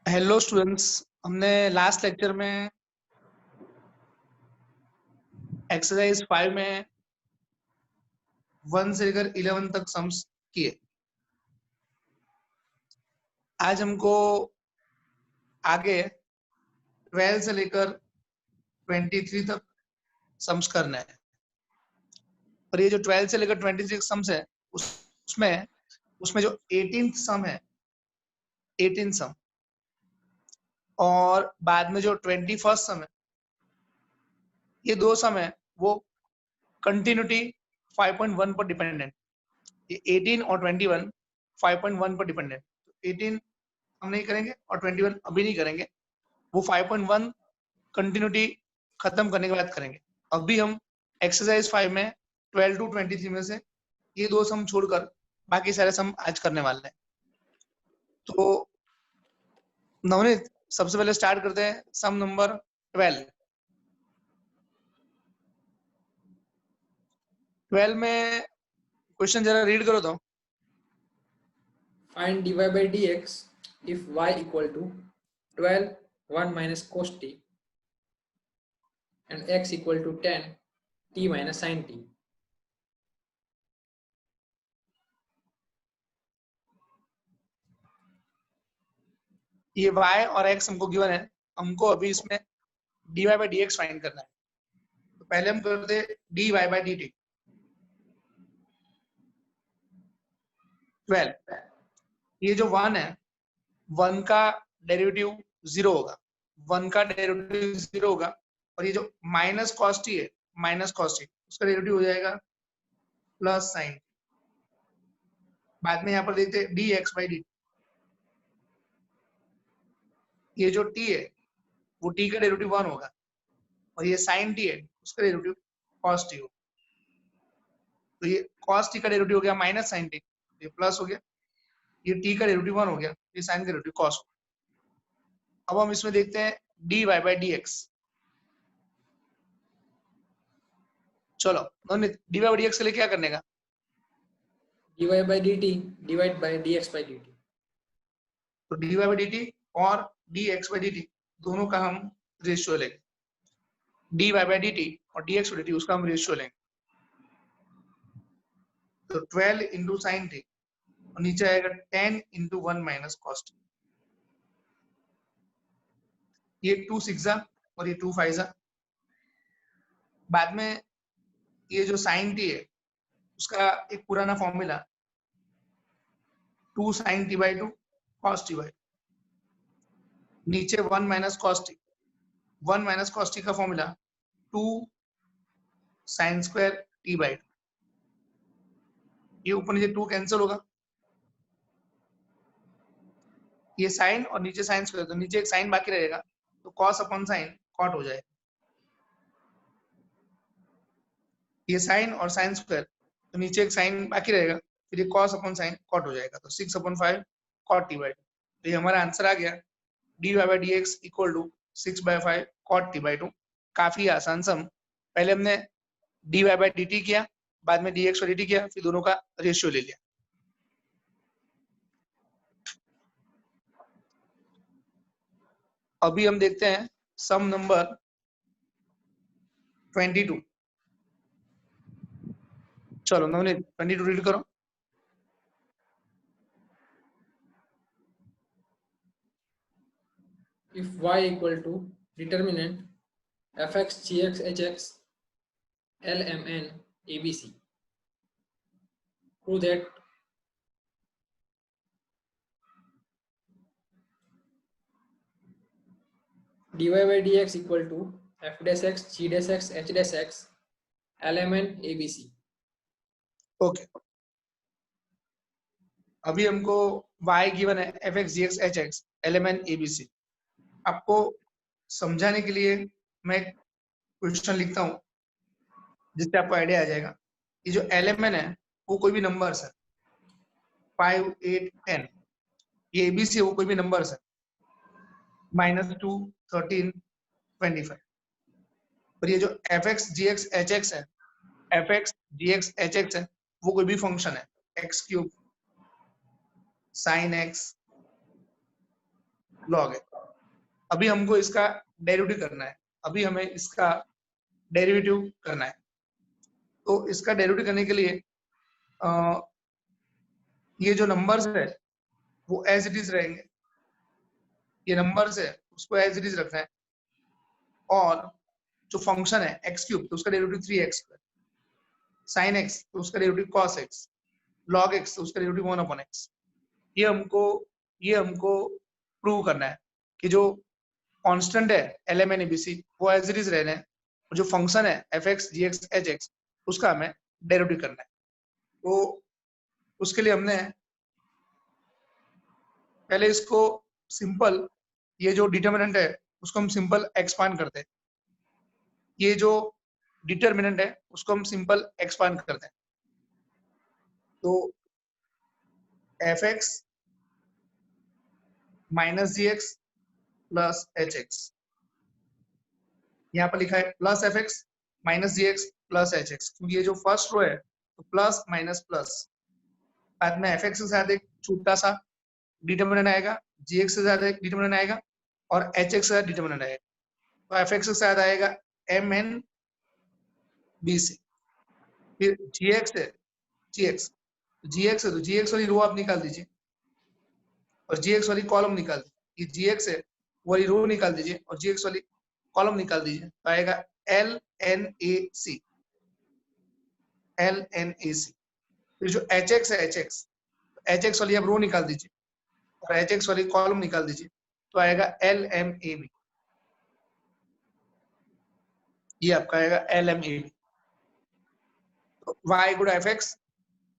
Hello students. हमने last lecture में exercise 5 में 1 से लेकर 11 तक सम्स किए। आज हमको आगे 12 से लेकर 23 तक सम्स करना है। और ये जो 12 से लेकर 23 सम्स है उसमें उसमें जो 18th सम है, 18 सम, और बाद में जो 21st सम है, ये दो सम है वो कंटिन्यूटी 5.1 पर डिपेंडेंट। ये 18 और 21 5.1 पर डिपेंडेंट। 18 हम नहीं करेंगे और 21 अभी नहीं करेंगे, वो 5.1 कंटिन्यूटी खत्म करने के बाद करेंगे। अभी हम एक्सरसाइज 5 में 12 टू 23 में से ये दो सम छोड़कर बाकी सारे सम आज करने वाले हैं। तो नवनीत, सबसे पहले स्टार्ट करते हैं सम नंबर 12। 12 में क्वेश्चन जरा रीड करो तो। Find dy by dx if y equal to 12 1 minus cos t and x equal to 10 t minus sin t. ये y और x हमको गिवन है, हमको अभी इसमें dy by dx फाइंड करना है। तो पहले हम करते हैं dy by dt। 12, ये जो 1 है, 1 का डेरिवेटिव 0 होगा, 1 का डेरिवेटिव 0 होगा। और ये जो माइनस कॉस टी है, माइनस कॉस टी, उसका डेरिवेटिव हो जाएगा प्लस साइन। बाद में यहाँ पर देखते हैं डी एक्स बाई डी। ये जो टी है वो टी का डेरिवेटिव 1 होगा, और ये साइन टी है उसका डेरिवेटिव कॉस टी होगा। तो ये कॉस टी का डेरिवेटिव हो गया माइनस साइन टी, ये प्लस हो गया। ये टी का डेरिवेटिव 1 हो गया, ये साइन का डेरिवेटिव कॉस हो गया। अब हम इसमें देखते हैं d Y by D x. चलो डी वाई डी एक्स के लिए क्या करने का? dy by dt divide by dx by dt. तो D Y by D T और D x by D T दोनों का हम रेशियो लेंगे। D Y by D T और D x by D T उसका हम रेशियो लेंगे। तो 12 इंटू साइन टी और नीचे आएगा 10 इंटू 1 माइनस कॉस टी। ये 2 सिक्सा और ये 2 फाइजा। बाद में ये जो साइन टी है उसका एक पुराना formula 2 sine T by 2 cos T by, नीचे 1 minus cos T, 1 minus cos T का formula 2 sine square T by 2। ये ऊपर नीचे 2 कैंसिल होगा, ये साइन और नीचे साइन स्क्वायर, तो नीचे एक साइन बाकी रहेगा, तो कॉस अपॉन साइन कॉट हो जाएगा। ये साइन और साइन स्क्वायर, तो नीचे एक साइन बाकी रहेगा, फिर ये कॉस अपॉन साइन कॉट हो जाएगा, तो 6 अपॉन 5 कॉट टी बाई 2। तो ये हमारा आंसर आ गया, d Y by D x equal to 6/5 cot t by 2। काफी आसान सम। पहले हमने d Y by D t किया, बाद में d x by D t किया, फिर दोनों का रेशियो ले लिया। अभी हम देखते हैं सम नंबर 22। चलो नवनीत 22 रीड करो। If y equal to determinant fx gx hx lmn abc, prove that dy by dx equal to f dash x g dash x h dash x lmn abc. Okay, अभी हमको y given है f x g x h x l m n a b c. आपको समझाने के लिए मैं एक question लिखता हूँ जिससे आपको आइडिया आ जाएगा। ये जो एल एम एन है वो कोई भी नंबर्स है, 5 8 10। ये ए बी सी वो कोई भी नंबर्स है, -2 13 25। और ये जो F x g x h x है, f x g x h x है, वो कोई भी फंक्शन है, x cube, sine x, log है। अभी हमको इसका डेरिवेटिव करना है, अभी हमें इसका डेरिवेटिव करना है। तो इसका डेरिवेटिव करने के लिए ये जो नंबर्स है वो एज इट इज रहेंगे, ये नंबर्स है उसको एज इट इज रखना है, और जो फंक्शन है एक्स क्यूब तो उसका डेरिवेटिव 3x, साइन एक्स तो उसका derivative cos x, log x तो उसका डेरिवेटिव 1/x। ये हमको प्रूव करना है कि जो कांस्टेंट है lmn abc वो एज इट इज रहना है, और जो फंक्शन है fx gx hx उसका हमें डेरिवेटिव करना है। तो उसके लिए हमने पहले इसको सिंपल, ये जो डिटर्मिनेंट है उसको हम सिंपल एक्सपांड करते हैं, ये जो डिटर्मिनेंट है उसको हम सिंपल एक्सपांड करते हैं। तो fx minus gx plus hx, यहाँ पर लिखा है plus fx minus gx plus hx, क्योंकि ये जो फर्स्ट रो है तो प्लस माइनस प्लस, बाद में fx के साथ एक छोटा सा डिटर्मिनेंट आएगा, gx के साथ एक डिटर्मिनेंट आएगा, और hx के साथ डिटर्मिनेंट आएगा। तो fx के साथ आएगा mn bc, फिर gx है तो gx वाली रो आप निकाल दीजिए और gx वाली कॉलम निकाल दीजिए, ये gx है वाली रो निकाल दीजिए और gx वाली कॉलम निकाल दीजिए, तो आएगा LNAC, फिर जो hx है hx वाली आप रो निकाल दीजिए और hx वाली कॉलम निकाल दीजिए, तो आएगा LMAB, ये आपका आएगा LMAB। तो y गुणा fx,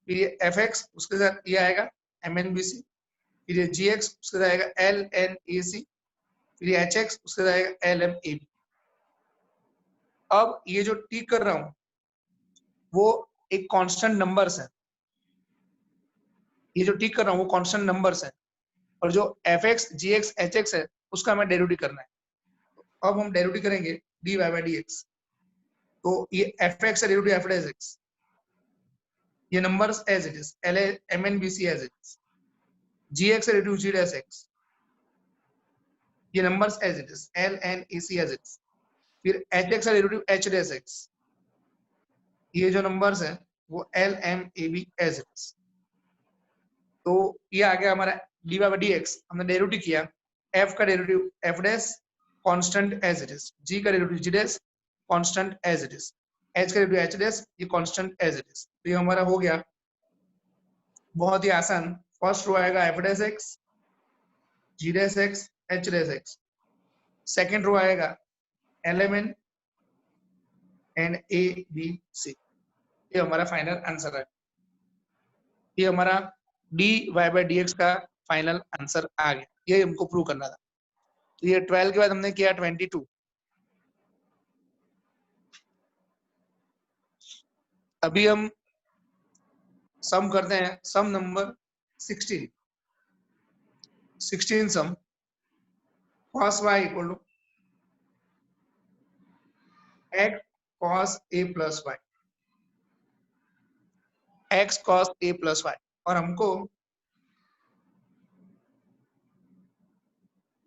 फिर ये fx उसके साथ ये आएगा MNBC, फिर ये gx उसके साथ आएगा LNAC, फिर ये hx उसके साथ आएगा LMAB। अब ये जो टिक कर रहा हूं वो एक कांस्टेंट नंबर्स है, ये जो टिक कर रहा हूं वो कांस्टेंट नंबर्स है, और जो fx gx hx है उसका हमें डेरिवेटिव करना है। अब हम डेरिवेटिव करेंगे dy by dx, तो ये fx का डेरिवेटिव f dash x, ये numbers as it is MNBC as it is, gx का डेरिवेटिव g dash x, ये numbers as it is LNAC as it is, फिर hx का derivative h dash x, ये जो numbers है वो LMAB as it is. तो ये आ गया हमारा dy by dx, हमने डेरिवेटिव किया, f का derivative f dash constant as it is, g का derivative g dash constant as it is, h का डेरिवेटिव h dash ये कांस्टेंट एज इट इज। तो ये हमारा हो गया बहुत ही आसान। फर्स्ट रो आएगा f dash x, g dash x, h dash x, second row आएगा lmn and a b c, ये हमारा फाइनल आंसर है, ये हमारा dy by dx का फाइनल आंसर आ गया, ये हमको प्रूव करना था। तो ये 12 के बाद हमने किया 22, अभी हम सम करते हैं, sum number 16 sum cos y equal to x cos a plus y, x cos a plus y, और हमको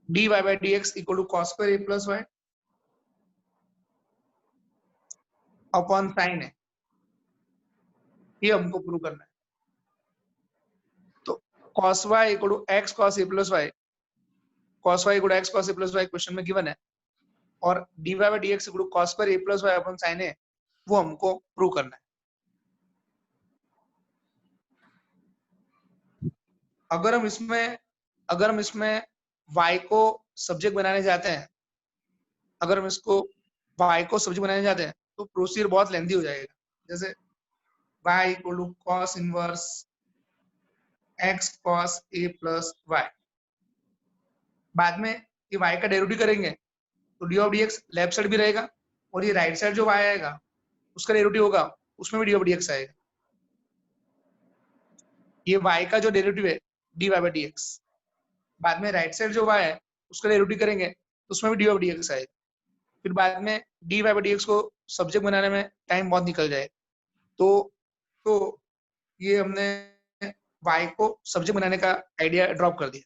dy by dx equal to cos square a plus y upon sine है, ये हमको प्रूव करना है। तो cos y equal to x cos a plus y, cos y equal to x cos a plus y question में given है, और dy by dx equal to cos square a plus y upon sine है, वो हमको prove करना है। अगर हम इसमें y को सब्जेक्ट बनाने जाते हैं, अगर हम इसको y को सब्जेक्ट बनाने जाते हैं तो प्रोसीजर बहुत लेंथी हो जाएगा। जैसे y equal to cos inverse x cos a plus y, बाद में ये y का डेरिवेटिव करेंगे तो d of d x left side भी रहेगा, और ये राइट साइड जो y आएगा उसका डेरिवेटिव होगा, उसमें भी डी ऑफ डी एक्स आएगा। ये y का जो डेरिवेटिव है dy by dx, बाद में राइट साइड जो y है उसका डेरिवेटिव करेंगे तो उसमें भी डी ऑफ डी एक्स आएगा, फिर बाद में dy by dx को सब्जेक्ट बनाने में टाइम बहुत निकल जाए, तो ये हमने y को सब्जेक्ट बनाने का आइडिया ड्रॉप कर दिया।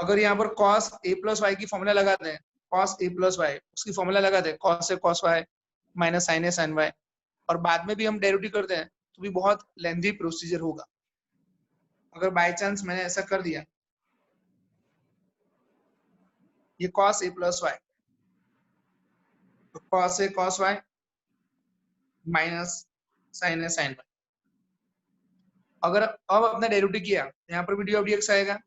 अगर यहाँ पर cos a प्लस वाई की फॉर्मूला लगाते हैं, cos a प्लस वाई उसकी फॉर्मूला लगाते हैं cos a cos y minus sin a sin y, और बाद में भी हम डेरिवेटिव करते हैं तो भी बहुत लेंथी प्रोसीजर होगा। अगर बाय चांस मैंने ऐसा कर दिया, ये cos a प्लस वाई, तो cos a cos y minus sin a sin y। अगर अब अपना डेरिवेटिव किया, यहाँ पर भी डी ऑफ डी एक्स आएगा,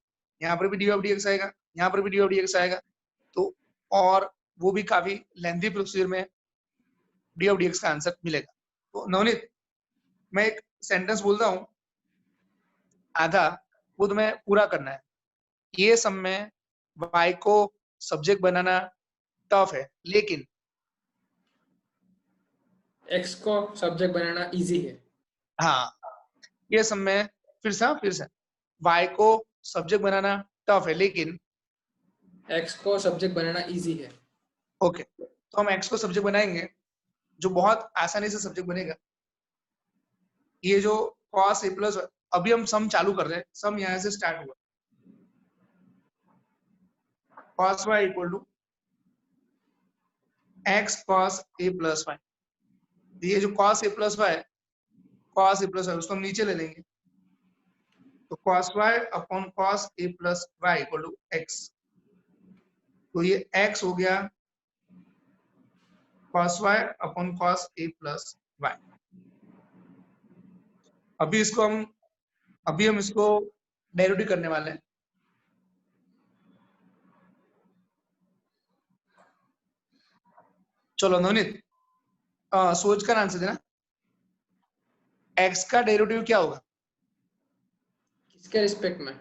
यहाँ पर भी डी ऑफ डी एक्स आएगा, यहाँ पर भी डी ऑफ डी एक्स आएगा, तो और वो भी काफी लेंथी प्रोसीजर में डी ऑफ डी एक्स का आंसर मिलेगा। तो नवनीत, मैं एक सेंटेंस बोलता हूँ, आधा वो तुम्हें पूरा करना है। ये सब में वाई को सब्जेक्ट बनाना टफ है, लेकिन एक्स को सब्जेक्ट बनाना इजी है। हाँ, ये सब में फिर से वाई को सब्जेक्ट बनाना टफ है, लेकिन एक्स को सब्जेक्ट बनाना इजी है। ओके, तो हम एक्स को सब्जेक्ट बनाएंगे, जो बहुत आसानी से सब्जेक्ट बनेगा। ये जो cos a प्लस, अभी हम सम चालू कर रहे हैं, सम यहाँ से स्टार्ट हुआ, cos y equal to x cos a plus y. ये जो cos a plus y, cos a plus y उसको हम नीचे ले लेंगे, तो cos y upon cos a plus y equal to x। तो ये x हो गया cos y upon cos a plus y. अभी हम इसको डेरिवेटिव करने वाले हैं। चलो नवनीत, सोच कर आंसर देना, x का डेरिवेटिव क्या होगा? किसके रिस्पेक्ट में?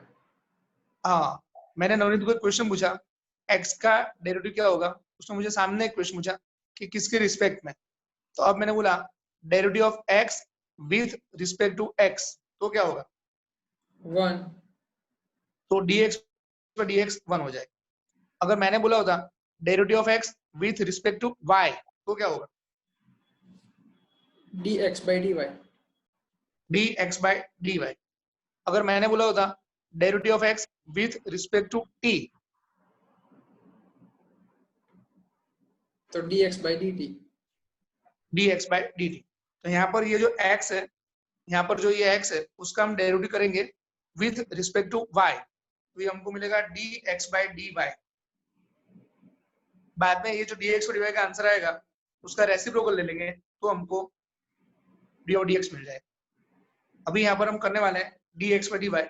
हाँ, मैंने नवनीत को एक क्वेश्चन पूछा, x का डेरिवेटिव क्या होगा, उसने मुझे सामने एक क्वेश्चन पूछा कि किसके रिस्पेक्ट में। तो अब मैंने बोला derivative of x with respect to x, तो क्या होगा? 1। तो dx पर dx 1 हो जाएगा। अगर मैंने बोला होता derivative of x with respect to y, तो क्या होगा? dx by dy। dx by dy। अगर मैंने बोला होता derivative of x with respect to t, तो dx by dt। dx by dt। तो यहाँ पर ये जो x है, यहाँ पर जो ये x है उसका हम डेरिवेटिव करेंगे विथ रिस्पेक्ट टू y, तो ये हमको मिलेगा dx by dy। बाद में ये जो dx और dy का आंसर आएगा उसका रेसिप्रोकल ले लेंगे तो हमको d और dx मिल जाएगा। अभी यहाँ पर हम करने वाले हैं dx by dy,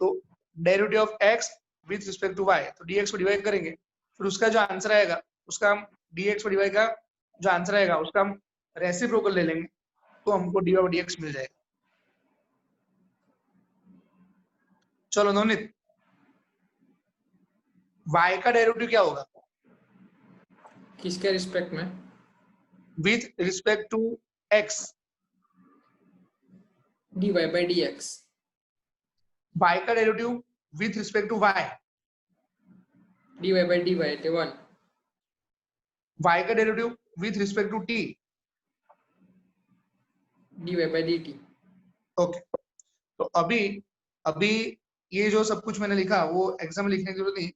तो derivative of x with respect to y, तो dx और dy करेंगे, फिर उसका जो आंसर आएगा उसका हम dx और dy का जो आंसर आएगा उसका हम रेसिप्रोकल ले लेंगे तो हमको dy और dx मिल जाएगा। चलो नवनीत, y का डेरिवेटिव क्या होगा? किसके रिस्पेक्ट में? With respect to x, dy by dx। y का derivative with respect to y, dy by dy 1। y का derivative with respect to t, dy by dt। ओके। तो अभी ये जो सब कुछ मैंने लिखा वो एग्जाम में लिखने की जरूरत नहीं।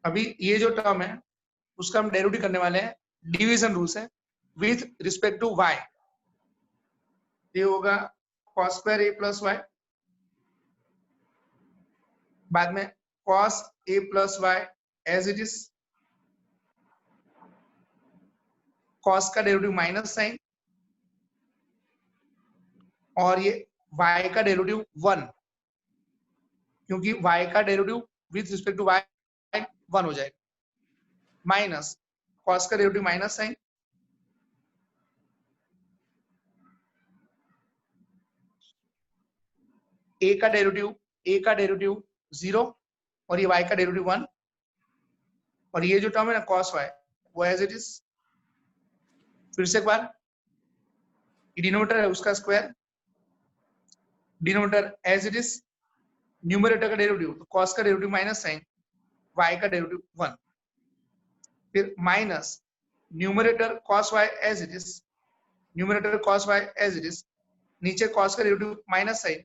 अभी ये जो टर्म है उसका हम डेरिवेटिव करने वाले हैं, डिवीजन रूल से, विथ रिस्पेक्ट टू y। ये होगा cos square a plus y, बाद में cos a plus y as it is, cos का डेरिवेटिव माइनस साइन, और ये y का डेरिवेटिव 1, क्योंकि y का derivative with respect to y 1 हो जाएगा, माइनस cos का डेरिवेटिव माइनस साइन, a का डेरिवेटिव 0, और ये y का डेरिवेटिव 1, और ये जो टर्म है ना cos y वो एज इट इज। फिर से एक बार, डिनोमिनेटर है उसका square, denominator as it is, numerator का डेरिवेटिव तो cos का डेरिवेटिव माइनस साइन, y का डेरिवेटिव 1, फिर minus numerator cos y as it is, numerator cos y as it is, नीचे cos का डेरिवेटिव माइनस साइन,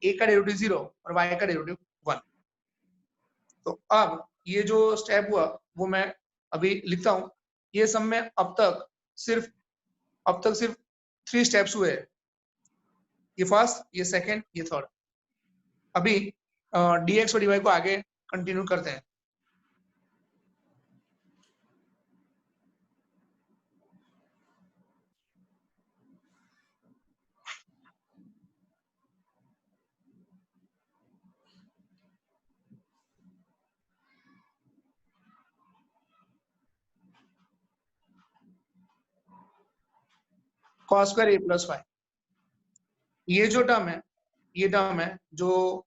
a का derivative 0 और y का डेरिवेटिव 1। तो अब ये जो स्टेप हुआ वो मैं अभी लिखता हूं। ये सब में अब तक सिर्फ 3 स्टेप्स हुए हैं। ये फर्स्ट, ये सेकंड, ये थर्ड। अभी dx और dy को आगे कंटिन्यू करते हैं। cos square a plus y, ये जो टर्म है, ये टर्म है जो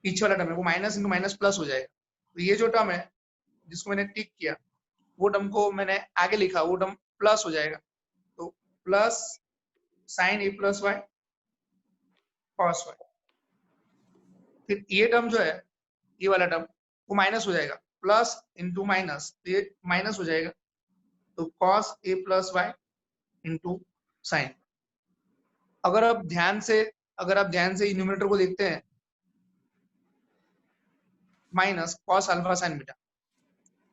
पीछे वाला टर्म है, वो माइनस इंटू माइनस प्लस हो जाएगा। तो ये जो टर्म है जिसको मैंने टिक किया, वो टर्म को मैंने आगे लिखा, वो टर्म प्लस हो जाएगा। तो plus sign A plus Y cos Y. फिर ये टर्म जो है, ये वाला टर्म, वो माइनस हो जाएगा, प्लस इंटू माइनस, ये माइनस हो जाएगा। तो cos a plus y into sine. अगर आप ध्यान से न्यूमरेटर को देखते हैं, minus cos alpha sine beta,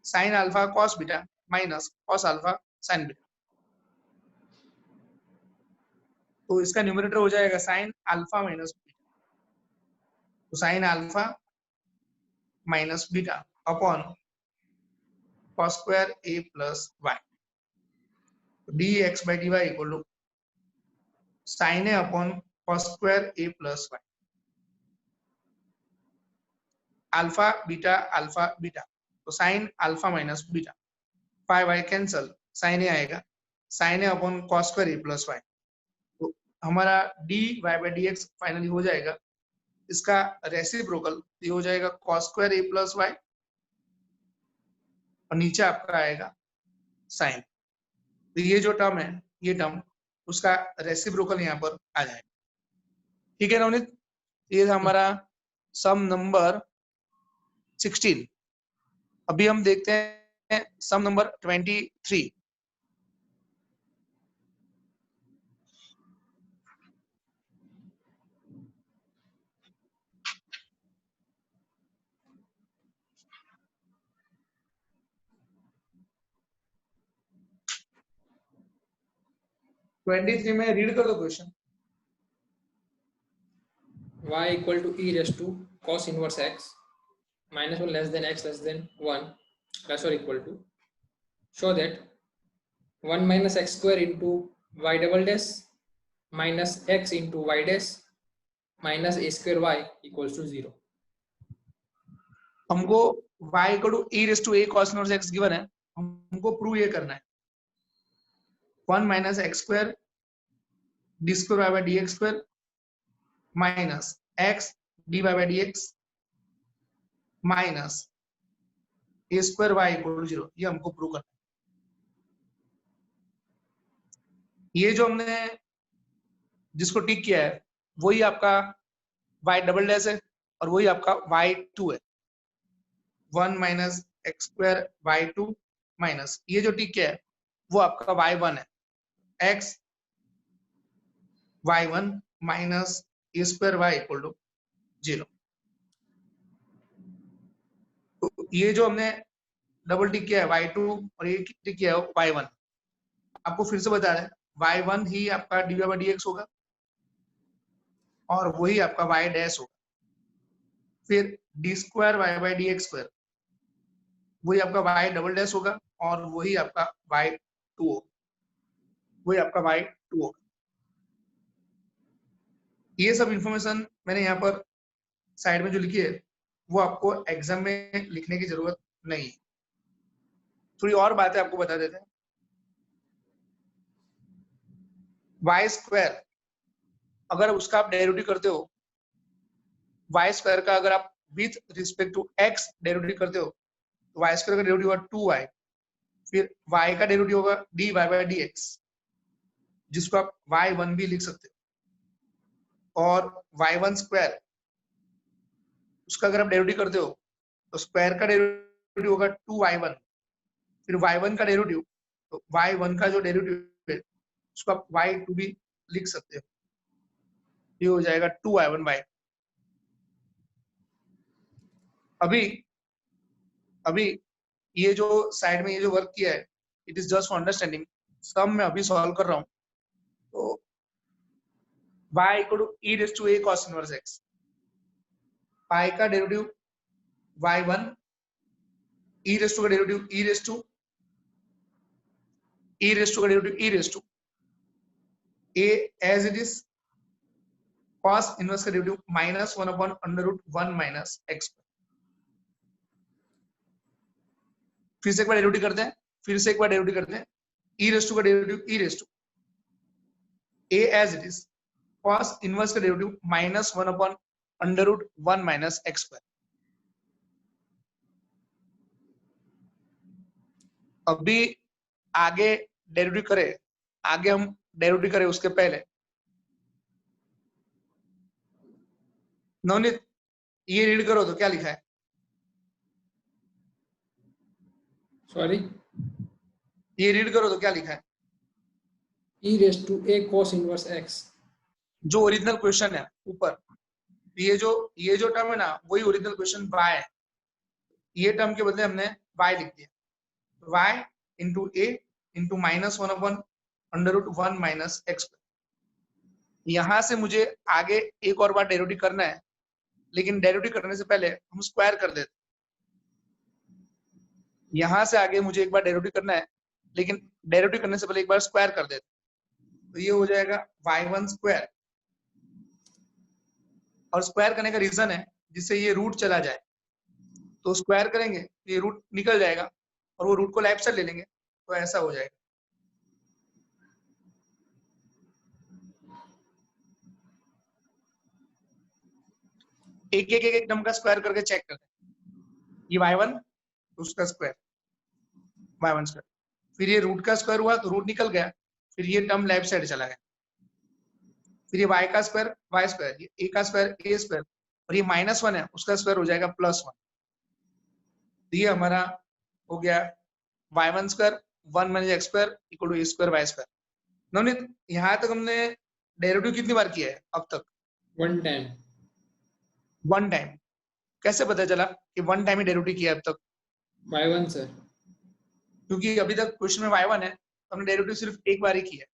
sine alpha cos beta minus cos alpha sine beta. तो इसका न्यूमरेटर हो जाएगा साइन अल्फा माइनस बीटा। तो sine alpha minus beta upon cos square A plus y. D x by d y equal to sine A upon cos square A plus Y. Alpha beta, तो sine alpha minus beta, five Y cancel, sine A आएगा, sine ए upon cos square ए plus Y. तो हमारा D Y by D X finally हो जाएगा, इसका reciprocal ये हो जाएगा कॉस स्क्वायर ए प्लस वाई, और नीचे आपका आएगा साइन। तो ये जो टर्म है, ये टर्म, उसका रेसिप्रोकल यहाँ पर आ जाएगा। ठीक है नवनीत, ये था हमारा सम नंबर 16। अभी हम देखते हैं सम नंबर 23। ट्वेंटी थ्री में रीड कर दो question. y equal to e raised to cos inverse x minus 1 less than x less than 1 less or equal to, show that 1 minus x square into y double dash minus x into y dash minus a square y equals to 0. हमको y equal to e raise to a cos inverse x given है, हमको prove ये करना है। 1 minus x square d square y by D x square minus x d Y by D x minus A square y equal to 0, ये हमको prove करना है। ये जो हमने जिसको टिक किया है वही आपका y डबल डैश है और वही आपका y2 है। 1 minus x square y2 minus ये जो टिक किया है वो आपका y1 है, x y1 minus A square y equal to 0। तो ये जो हमने डबल टिक किया है y2 और ये टिक किया है y1, आपको फिर से बता रहे हैं y1 ही आपका d Y by D x होगा और वही आपका y डैश होगा। फिर d square y by D x square, वही आपका y डबल डैश होगा और वही आपका y2 होगा, वही आपका y2 होगा। ये सब इंफॉर्मेशन मैंने यहाँ पर साइड में जो लिखी है वो आपको एग्जाम में लिखने की जरूरत नहीं है। थोड़ी और बातें आपको बता देते हैं। वाई स्क्वायर अगर उसका आप डेरिवेटिव करते हो, वाई स्क्वायर का अगर आप with respect to x derivative करते हो तो वाई स्क्वायर का डेरिवेटिव होगा 2y, फिर y का डेरिवेटिव होगा dy बाई डी एक्स, जिसको आप y1 भी लिख सकते हो, और y1 स्क्वायर उसका अगर आप डेरिवेटिव करते हो तो स्क्वायर का डेरिवेटिव होगा 2y1, फिर y1 का डेरिवेटिव, तो y1 का जो डेरिवेटिव है उसको आप y2 भी लिख सकते हो, ये हो जाएगा 2y1 y। अभी अभी ये जो साइड में ये जो वर्क किया है, it is just for understanding. Sum मैं अभी सॉल्व कर रहा हूँ। तो y equal to e raise to a cos inverse x, pi का derivative y1, e raise to का डेरिवेटिव e रेज़ टू का derivative e raise to a as it is, cos inverse का derivative minus 1 upon under root 1 minus x। फिर से एक बार derivative करते हैं, फिर से एक बार डेरिवेटिव करते हैं। e रेज़ टू का derivative e raise to a as it is, cos inverse का derivative minus 1 upon under root 1 minus x square. अभी आगे डेरिवेटिव करें, आगे हम डेरिवेटिव करें उसके पहले नवनीत ये रीड करो तो क्या लिखा है? सॉरी, ये रीड करो तो क्या लिखा है? e raise to a cos inverse x। जो ओरिजिनल क्वेश्चन है ऊपर, ये जो टर्म है ना, वही ओरिजिनल क्वेश्चन y है। ये टर्म के बदले हमने y लिख दिया, y into a into minus 1 upon under root 1 minus x। यहां से मुझे आगे एक और बार डेरिवेटिव करना है, लेकिन डेरिवेटिव करने से पहले हम स्क्वायर कर देते। यहां से आगे मुझे एक बार डेरिवेटिव करना है, लेकिन डेरिवेटिव करने से पहले एक बार स्क्वायर कर देते। तो ये हो जाएगा y1 स्क्वायर, और स्क्वायर करने का रीजन है जिससे ये रूट चला जाए, तो स्क्वायर करेंगे तो ये रूट निकल जाएगा और वो रूट को लेफ्ट साइड ले लेंगे, तो ऐसा हो जाएगा। एक टर्म का स्क्वायर करके चेक करते हैं। ये y1 उसका स्क्वायर y1 स्क्वायर, फिर ये रूट का स्क्वायर हुआ तो रूट निकल गया, फिर ये टर्म लेफ्ट साइड चला गया, फिर ये y का स्क्वायर y स्क्वायर, ये a का स्क्वायर a स्क्वायर, और ये माइनस 1 है उसका स्क्वायर हो जाएगा +1। तो ये हमारा हो गया y1 square 1 minus x square equal to a square y square. Navneet यहाँ तक हमने डेरिवेटिव कितनी बार किया है अब तक? One time. कैसे पता चला कि वन टाइम ही डेरिवेटिव किया है अब तक? y1 सर, क्योंकि अभी तक क्वेश्चन में y1 है, तो हमने डेरिवेटिव सिर्फ एक बार ही किया है।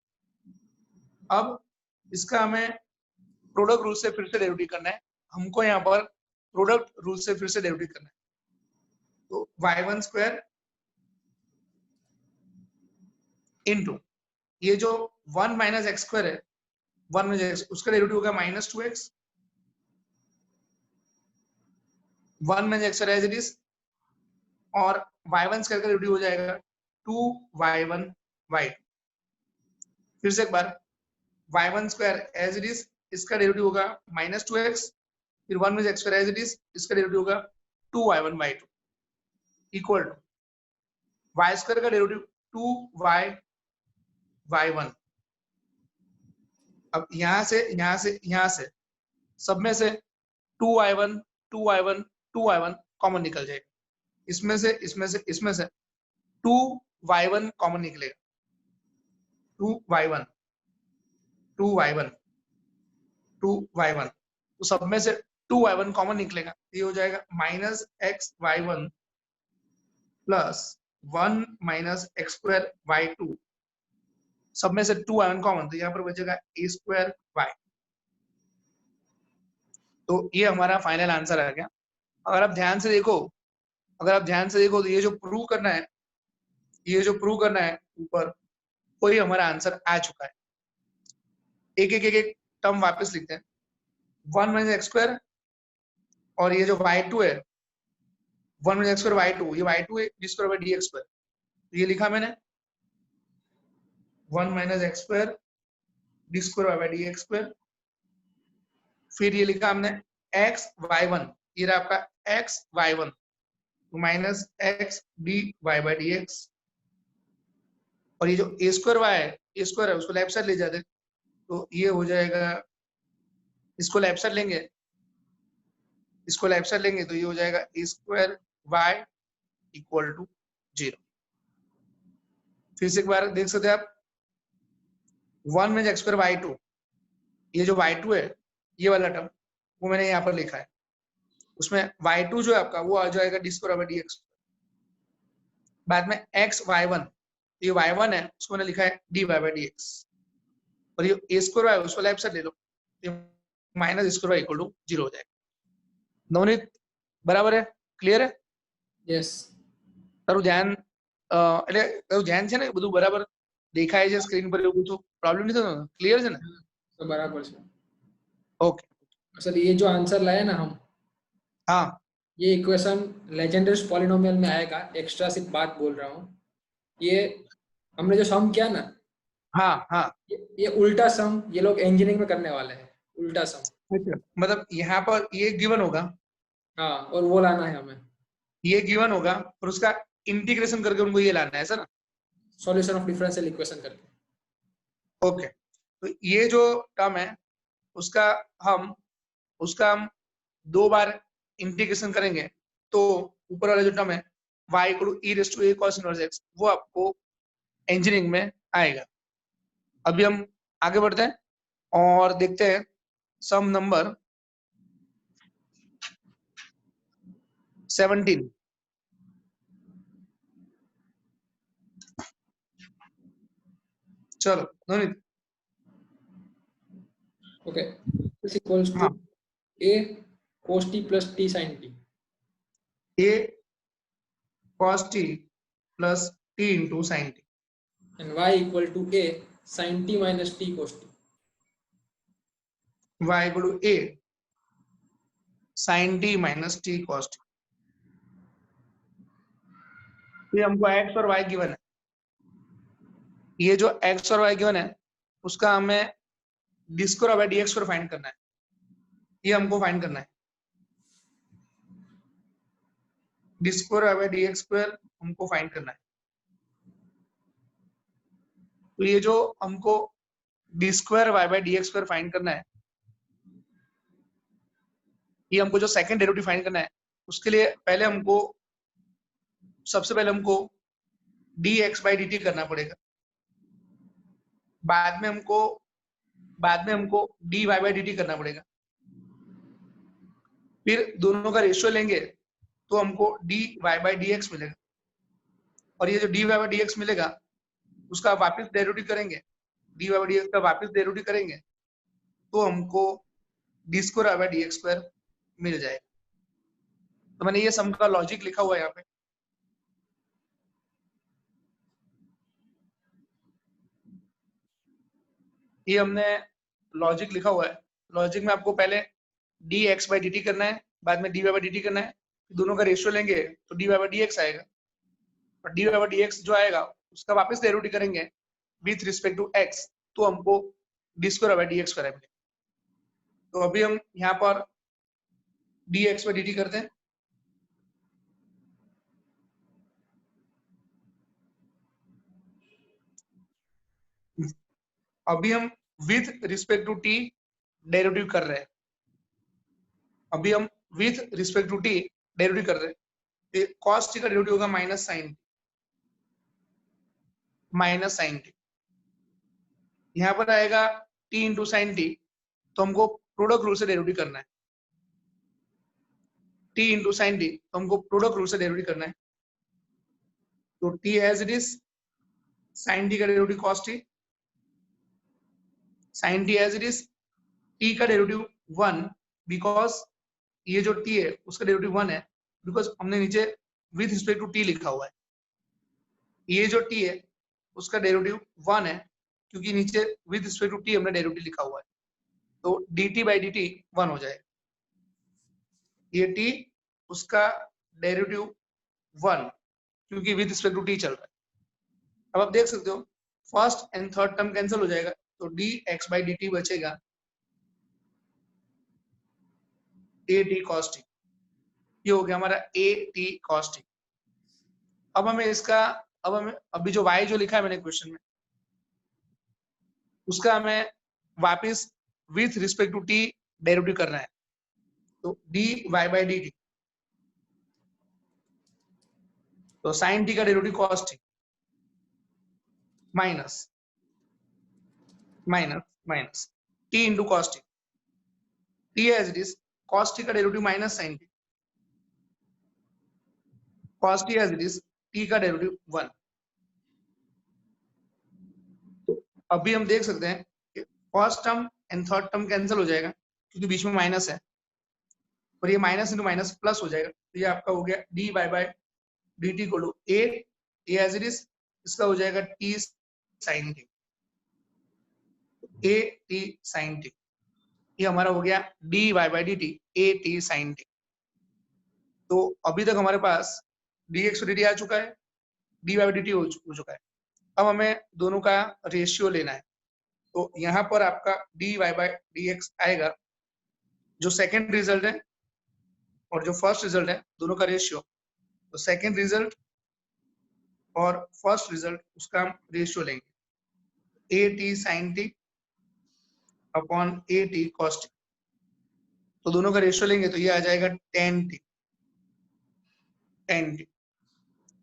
अब इसका हमें प्रोडक्ट रूल से फिर से डेरिवेटिव करना है। हमको यहाँ पर प्रोडक्ट रूल से फिर से डेरिवेटिव करना है। तो y1 स्क्वायर इनटू ये जो 1 माइनस एक्स स्क्वायर है, 1 माइनस एक्स, उसका डेरिवेटिव होगा minus 2x, 1 minus X as it is, और y1 स्क्वायर का डेरिवेटिव हो जाएगा 2y1 y2। फिर से एक बार, y1 square as it is, इसका डेरिवेटिव होगा माइनस 2x, फिर 1 minus x square as it is, इसका डेरिवेटिव होगा 2y1 y2 equal to y square का डेरिवेटिव 2y y1। अब यहां से सब में से 2y1 2y1 2y1 कॉमन निकल जाएगा। इसमें से 2y1 कॉमन निकलेगा, 2y1 2y1 2y1, तो सब में से 2y1 कॉमन निकलेगा। ये हो जाएगा minus x y1 plus 1 minus x square y2, सब में से 2y1 कॉमन, तो यहाँ पर बचेगा a स्क्वायर y। तो ये हमारा फाइनल आंसर आ गया। अगर आप ध्यान से देखो तो ये जो प्रूव करना है ऊपर, वही हमारा आंसर आ चुका है। एक टर्म वापस लिखते हैं, 1 माइनस एक्स स्क्वायर, और ये जो y2 है 1 माइनस एक्स स्क्वायर y2, ये y2 है D square by D x square, तो ये लिखा मैंने 1 minus x square d square by D x square. फिर ये लिखा हमने x y1, ये रहा आपका x y1 माइनस x dy बाय dx, और ये जो a स्क्वायर y है, a स्क्वायर है, उसको लेफ्ट साइड ले जाते, तो ये हो जाएगा, इसको लेफ्ट साइड लेंगे तो ये हो जाएगा a square y equal to 0। फिर से एक बार देख सकते हैं आप, 1 माइनस एक्स स्क्वायर y2, ये जो y2 है ये वाला टर्म, वो मैंने यहाँ पर लिखा है, उसमें y2 जो है आपका वो आ जाएगा D square by D x, बाद में x y1, ये y1 है उसको मैंने लिखा है dy by dx, और ये a स्क्वायर y उसको लेफ्ट साइड ले लो, ये minus square y equal to 0 हो जाएगा। नवनीत बराबर है, क्लियर है? યસ તારું ધ્યાન એટલે તારું ધ્યાન છે ને બધું બરાબર દેખાય છે સ્ક્રીન પર, એવું બધું પ્રોબ્લેમ નહીં થતો, ક્લિયર છે ને? તો બરાબર છે ઓકે सर। ये जो आंसर लाया ना हम, हाँ ये इक्वेशन लेजेंडर्स पॉलिनोमियल में आएगा। एक्स्ट्रा सिर्फ बात बोल रहा हूँ, ये हमने जो सम किया ना, हाँ हाँ ये उल्टा सम ये लोग इंजीनियरिंग में करने वाले हैं, उल्टा सम। मतलब यहाँ पर ये गिवन होगा, हाँ, और वो लाना है हमें, ये गिवन होगा और उसका इंटीग्रेशन करके उनको ये लाना है, ऐसा ना? सॉल्यूशन ऑफ डिफरेंशियल इक्वेशन करके। ओके, तो ये जो टर्म है उसका हम दो बार इंटीग्रेशन करेंगे, तो ऊपर वाला जो टर्म है y equal to e raise to a cos inverse x, वो आपको इंजीनियरिंग में आएगा। अभी हम आगे बढ़ते हैं और देखते हैं सम नंबर 17। चलो Navneet. Okay, this equals to हाँ, a cos t plus t sin t, a cos t plus t into sin t, and y equal to a sin t minus t cos t। y equal to a sin t minus t cos t। ये हमको x और y given है, ये जो x और y given है उसका हमें d square by dx square find करना है, ये हमको फाइंड करना है। d square by dx square हमको फाइंड करना है। तो ये जो हमको d square y by dx square find करना है, ये हमको जो सेकंड डेरिवेटिव फाइंड करना है, उसके लिए सबसे पहले हमको dx बाय dt करना पड़ेगा, बाद में हमको dy बाय dt करना पड़ेगा, फिर दोनों का रेशियो लेंगे तो हमको dy बाय dx मिलेगा, और ये जो dy बाय dx मिलेगा उसका वापस डेरिवेटिव करेंगे, dy बाय dx का वापस डेरिवेटिव करेंगे तो हमको d square by dx square मिल जाएगा। तो मैंने ये सम का लॉजिक लिखा हुआ है यहाँ पे। ये हमने लॉजिक लिखा हुआ है, लॉजिक में आपको पहले dx बाय dt करना है, बाद में dy बाय dt करना है, दोनों का रेशियो लेंगे तो dy बाय dx आएगा, और dy बाय dx जो आएगा उसका वापस डेरिवेटिव करेंगे विथ रिस्पेक्ट टू x, तो हमको d square by dx square मिलेगा। तो अभी हम यहाँ पर dx बाय dt करते हैं। अभी हम with respect to t derivative कर रहे हैं, अभी हम with respect to t derivative कर रहे हैं। cos t का डेरिवेटिव होगा माइनस साइन t, यहाँ पर आएगा t इंटू साइन t, तो हमको प्रोडक्ट रूल से डेरिवेटिव करना है, t इंटू साइन t, तो हमको प्रोडक्ट रूल से डेरिवेटिव करना है। तो t as it is, sine t का derivative cos t, sine t as it is, t का डेरिवेटिव 1, बिकॉज ये जो t है उसका डेरिवेटिव 1 है, बिकॉज हमने नीचे विथ रिस्पेक्ट टू t लिखा हुआ है। ये जो t है उसका डेरिवेटिव 1 है, क्योंकि नीचे विथ रिस्पेक्ट टू t हमने डेरिवेटिव लिखा हुआ है, तो dt बाई dt 1 हो जाएगा। ये t उसका डेरिवेटिव 1, क्योंकि विथ रिस्पेक्ट टू t चल रहा है। अब आप देख सकते हो first and third term cancel हो जाएगा, तो dx बाई dt बचेगा at cos t, ये हो गया हमारा at cos t। अब हमें अभी जो y जो लिखा है मैंने क्वेश्चन में, उसका हमें वापस with respect to t derivative करना है, तो dy बाई dt, तो साइन t का derivative cos t minus t into cos t, t as it is, cos t का derivative minus sine t, cos t as it is, t का derivative 1। तो अभी हम देख सकते हैं कि first term and third term cancel हो जाएगा क्योंकि बीच में माइनस है, और ये माइनस इंटू माइनस प्लस हो जाएगा। तो ये आपका हो गया dy by dt equal to a as it is, इसका हो जाएगा t sin t, a t sin t। ये हमारा हो गया dy by dt a t sin t। तो अभी तक हमारे पास dx और dt आ चुका है, dy बाय dt हो चुका है। अब हमें दोनों का रेशियो लेना है। तो यहाँ पर आपका dy बाय dx आएगा, जो सेकंड रिजल्ट है और जो फर्स्ट रिजल्ट है दोनों का रेशियो। तो सेकंड रिजल्ट और फर्स्ट रिजल्ट उसका हम रेशियो लेंगे, a t sin t upon a t cos t। तो दोनों का रेशियो लेंगे तो ये आ जाएगा tan t।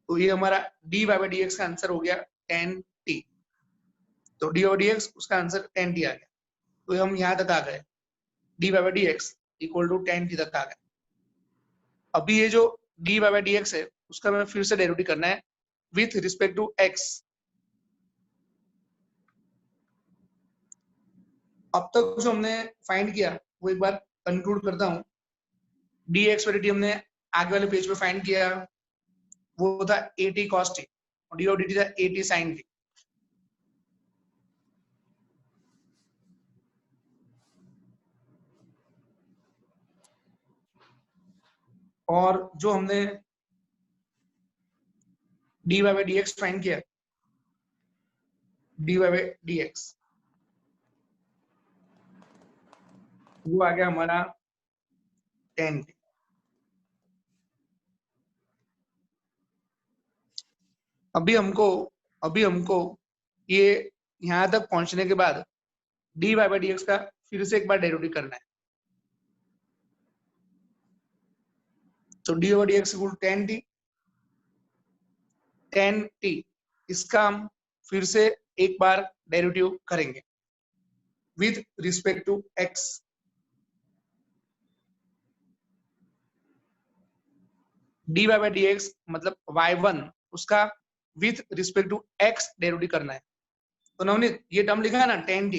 तो ये हमारा dy बाय dx का आंसर हो गया tan t। तो dy बाय dx उसका आंसर tan t आ गया। तो हम यहाँ तक आ गए, dy by dx equal to tan t तक आ गए। अभी ये जो dy बाय dx है उसका हमें फिर से डेरिवेटिव करना है विथ रिस्पेक्ट टू x। अब तक जो हमने फाइंड किया वो एक बार कंक्लूड करता हूँ। dx बाय dt हमने आगे वाले पेज पे फाइंड किया, वो था at cos t और dy dt था at sin t। और जो हमने dy बाय dx फाइंड किया, dy बाय dx वो आ गया हमारा tan t। अभी हमको ये यहाँ तक पहुंचने के बाद dy बाय dx का फिर से एक बार डेरिवेटिव करना है। तो dy by dx equal tan t, इसका हम फिर से एक बार डेरिवेटिव करेंगे with respect to x। dy by dx मतलब y1 उसका with respect to x derivative करना है। तो नवनीत ये टर्म लिखा है ना tan t,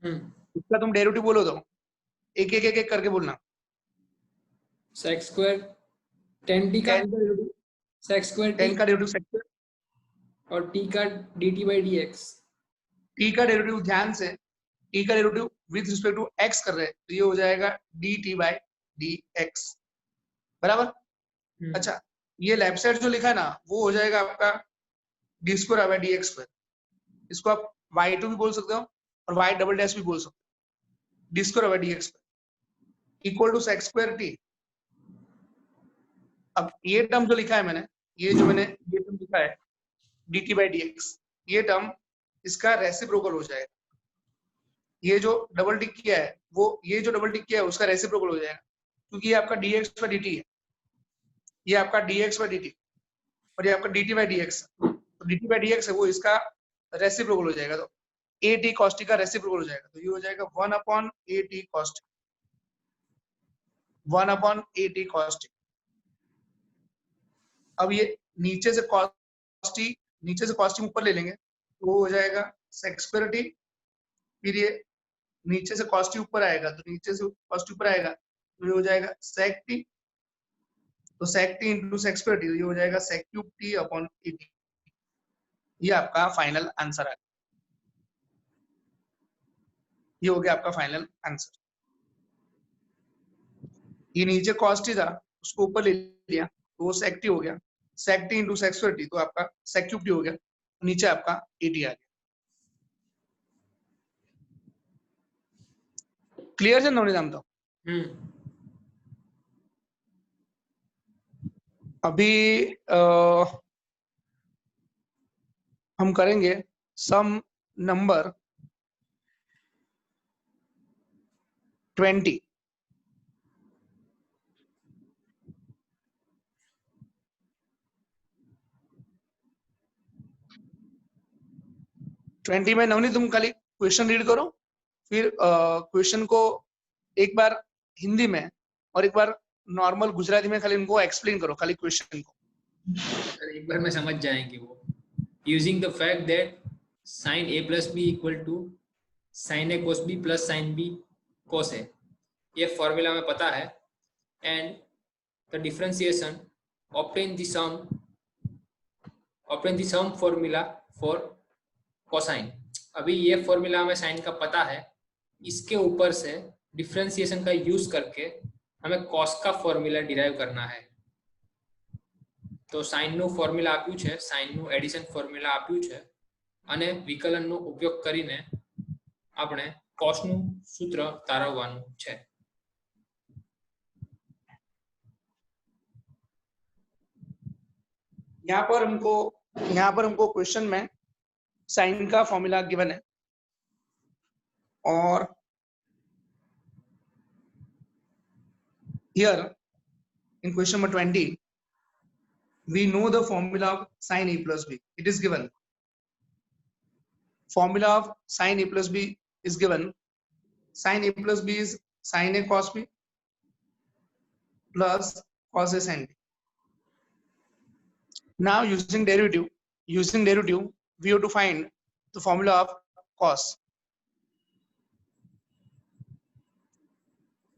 इसका तुम डेरिवेटिव बोलो तो एक एक एक एक करके बोलना। sec स्क्वायर tan t का tan का derivative, sec square t tan का डेरिवेटिव sec स्क्वायर, और t का dt by dx। t का डेरिवेटिव ध्यान से, t का derivative with respect to x कर रहे हैं तो ये हो जाएगा dt बाय dx बराबर। अच्छा, ये लेफ्ट साइड जो लिखा है ना वो हो जाएगा आपका d square by dx square. इसको आप y2 भी बोल सकते हो और y डबल डैश भी बोल सकते हो। D square by dx square equal to sec square t। अब ये टर्म जो लिखा है मैंने, ये टर्म लिखा है dt बाय dx, ये टर्म इसका रेसिप्रोकल हो जाएगा। ये जो डबल टिक किया है वो, ये जो डबल टिक किया है उसका रेसिप्रोकल हो जाएगा, क्योंकि ये आपका dx बाय dt है, ये आपका dx बाय dt और ये आपका dt बाय dx। तो dt बाय dx है वो इसका रेसिप्रोकल हो जाएगा। तो at cos t का रेसिप्रोकल हो जाएगा। तो ये हो जाएगा 1 upon at cos t, 1 upon at cos t। अब ये नीचे से cos t ऊपर ले लेंगे तो वो हो जाएगा sec स्क्वायर t। फिर ये नीचे से cos t ऊपर आएगा तो नीचे से cos t ऊपर आएगा तो ये हो जाएगा sec t। तो sec t into sec square t, ये हो जाएगा sec cube t upon at। ये आपका फाइनल आंसर है। ये हो गया आपका फाइनल आंसर। ये नीचे cos t था उसको ऊपर ले लिया तो वो sec t हो गया, sec t into sec square t तो आपका sec क्यूब t हो गया, नीचे आपका at आ गया। क्लियर है नवनीत नाम तो? अभी हम करेंगे सम नंबर 20। में नवनीत तुम खाली क्वेश्चन रीड करो, फिर क्वेश्चन को एक बार हिंदी में और एक बार नॉर्मल गुजराती में खाली उनको एक्सप्लेन करो, खाली क्वेश्चन को। एक बार में समझ जाएंगे वो। Using the fact that sine A plus B equal to sine A cos B plus sine B cos A, ये फॉर्मूला हमें पता है। And the differentiation obtain the sum formula for cosine. अभी ये फॉर्मूला हमें साइन का पता है, इसके ऊपर से डिफरेंशिएशन का यूज करके हमें कॉस का फॉर्मूला डिराइव करना है। तो સાઇનનું ફોર્મ્યુલા આપ્યું છે, સાઇનનું એડિશન ફોર્મ્યુલા આપ્યું છે અને વિકલનનો ઉપયોગ કરીને આપણે કોસનું સૂત્ર તારવવાનું છે। यहाँ पर हमको क्वेश्चन में साइन का फॉर्मूला गिवन है और here in question number 20 we know the formula of sin a plus b. It is given. Formula of sin a plus b is given. Sin a plus b is sin a cos b plus cos a sin b. Now using derivative, we have to find the formula of cos.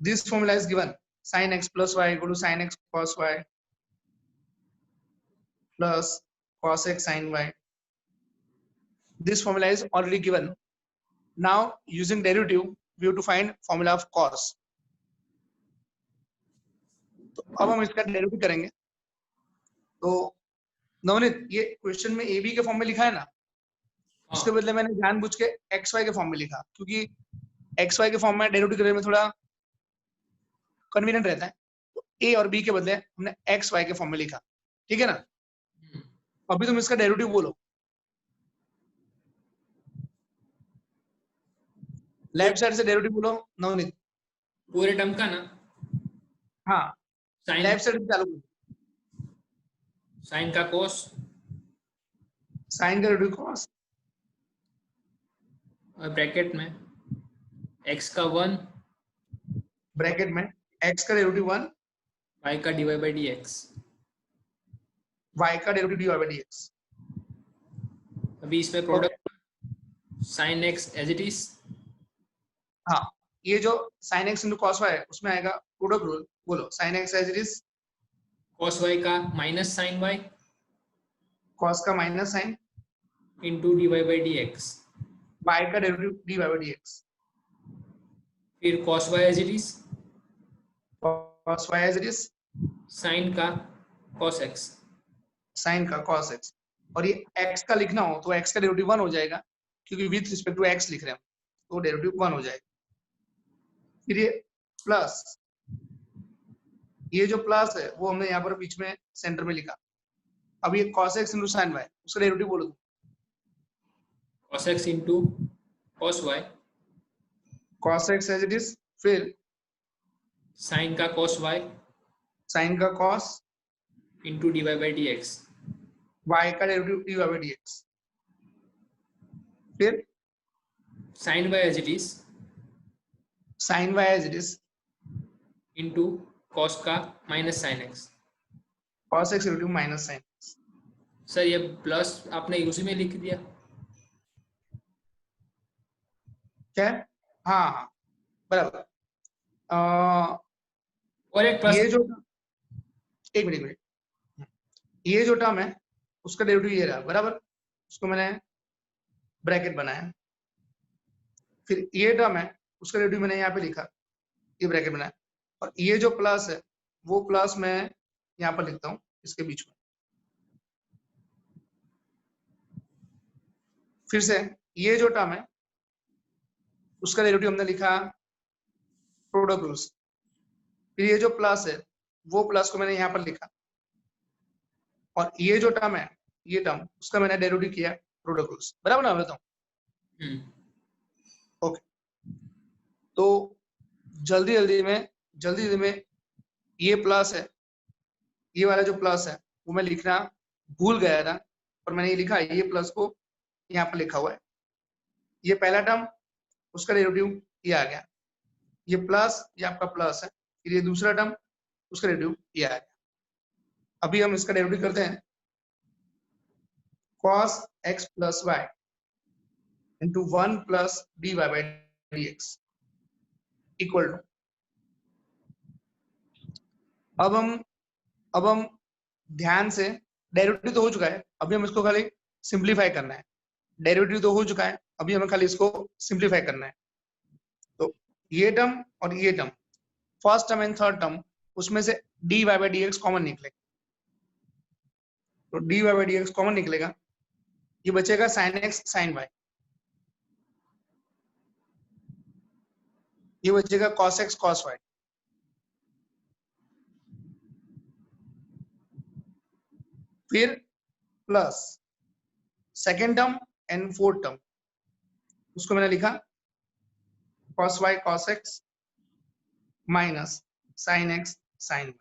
This formula is given. Sin x plus y equal to sin x cos y plus cos x sin y. This formula is already given. Now using derivative, we have to find formula of cos. तो अब हम इसका derivative करेंगे। तो नवनीत, ये question में A B के form में लिखा है ना, उसके बदले मैंने जानबूझ के एक्स वाई के फॉर्म में लिखा, क्योंकि एक्स वाई के फॉर्म में डेरिवेटिव करने में थोड़ा कन्वीनियंट रहता है। तो ए और बी के बदले हमने एक्स वाई के फॉर्म में लिखा, ठीक है ना। अभी तुम इसका डेरिवेटिव बोलो। लेफ्ट साइड से डेरिवेटिव बोलो नवनीत। पूरे टर्म का ना? हाँ, लेफ्ट साइड से चालू करो। साइन का कोस, साइन का डेरिवेटिव कॉस, और ब्रैकेट में x का 1, ब्रैकेट में x का डेरिवेटिव 1, y का डिवाइड बाय dx, y का डेरिवेटिव डिवाइड बाय dx। अभी इसमें product sin x as it is. हाँ, ये जो sin x into cos y है उसमें आएगा प्रोडक्ट रूल। बोलो sin x as it is, cos y का माइनस sin y cos का minus sin into divide by dx, y का डेरिवेटिव डिवाइड बाय dx। फिर cos y as it is, cos y as it is, sin का cos x, sin का cos x। और ये x का लिखना हो तो x का डेरिवेटिव 1 हो जाएगा, क्योंकि विथ रिस्पेक्ट टू x लिख रहे हैं तो डेरिवेटिव 1 हो जाएगा। फिर ये प्लस, ये जो प्लस है वो हमने यहाँ पर बीच में सेंटर में लिखा। अब ये cos x into sin y, उसका डेरिवेटिव बोलो। cos x into cos y, cos x as it is, फिर sin का cos y sin का cos into divide by dx, y का डेरिवेटिव डिवाइड बाय dx। फिर sin y as it is sin y as it is into cos का minus sin x। cos x derivative minus sin x। Sir ये plus आपने उसी में लिख दिया क्या? हाँ हाँ बराबर। और एक प्लस, ये जो एक मिनट, ये जो टर्म है उसका डेरिवेटिव ये रहा बराबर, उसको मैंने ब्रैकेट बनाया। फिर ये टर्म है उसका डेरिवेटिव मैंने यहाँ पे लिखा, ये ब्रैकेट बनाया। और ये जो प्लस है वो प्लस मैं यहाँ पर लिखता हूँ इसके बीच में। फिर से ये जो टर्म है उसका डेरिवेटिव हमने लिखा प्रोडक्ट रूल्स। फिर ये जो प्लस है वो प्लस को मैंने यहाँ पर लिखा, और ये जो टर्म है ये टर्म उसका मैंने डेरिवेटिव किया प्रोडक्ट रूल्स। बराबर ना बताऊं? ओके, तो जल्दी जल्दी में ये प्लस है, ये वाला जो प्लस है वो मैं लिखना भूल गया था, और मैंने ये लिखा, ये प्लस को यहाँ पर लिखा हुआ है। ये पहला टर्म उसका डेरिवेटिव ये आ गया, ये प्लस ये आपका प्लस है। फिर ये दूसरा टर्म उसका डेरिवेटिव ये आ गया। अभी हम इसका डेरिवेटिव करते हैं, cos x plus y into 1 plus dy by dx equal to, अब हम ध्यान से, डेरिवेटिव तो हो चुका है, अभी हम इसको खाली सिंप्लीफाई करना है। डेरिवेटिव तो हो चुका है, अभी हमें खाली इसको सिंप्लीफाई करना है। तो ये टर्म और ये term, first term and third term, उसमें से dy by dx कॉमन निकलेगा। तो dy by dx कॉमन निकलेगा, ये बचेगा sin x sin y, ये बचेगा cos x cos y। फिर plus second term and fourth term, उसको मैंने लिखा cos y cos x minus sin x sin y।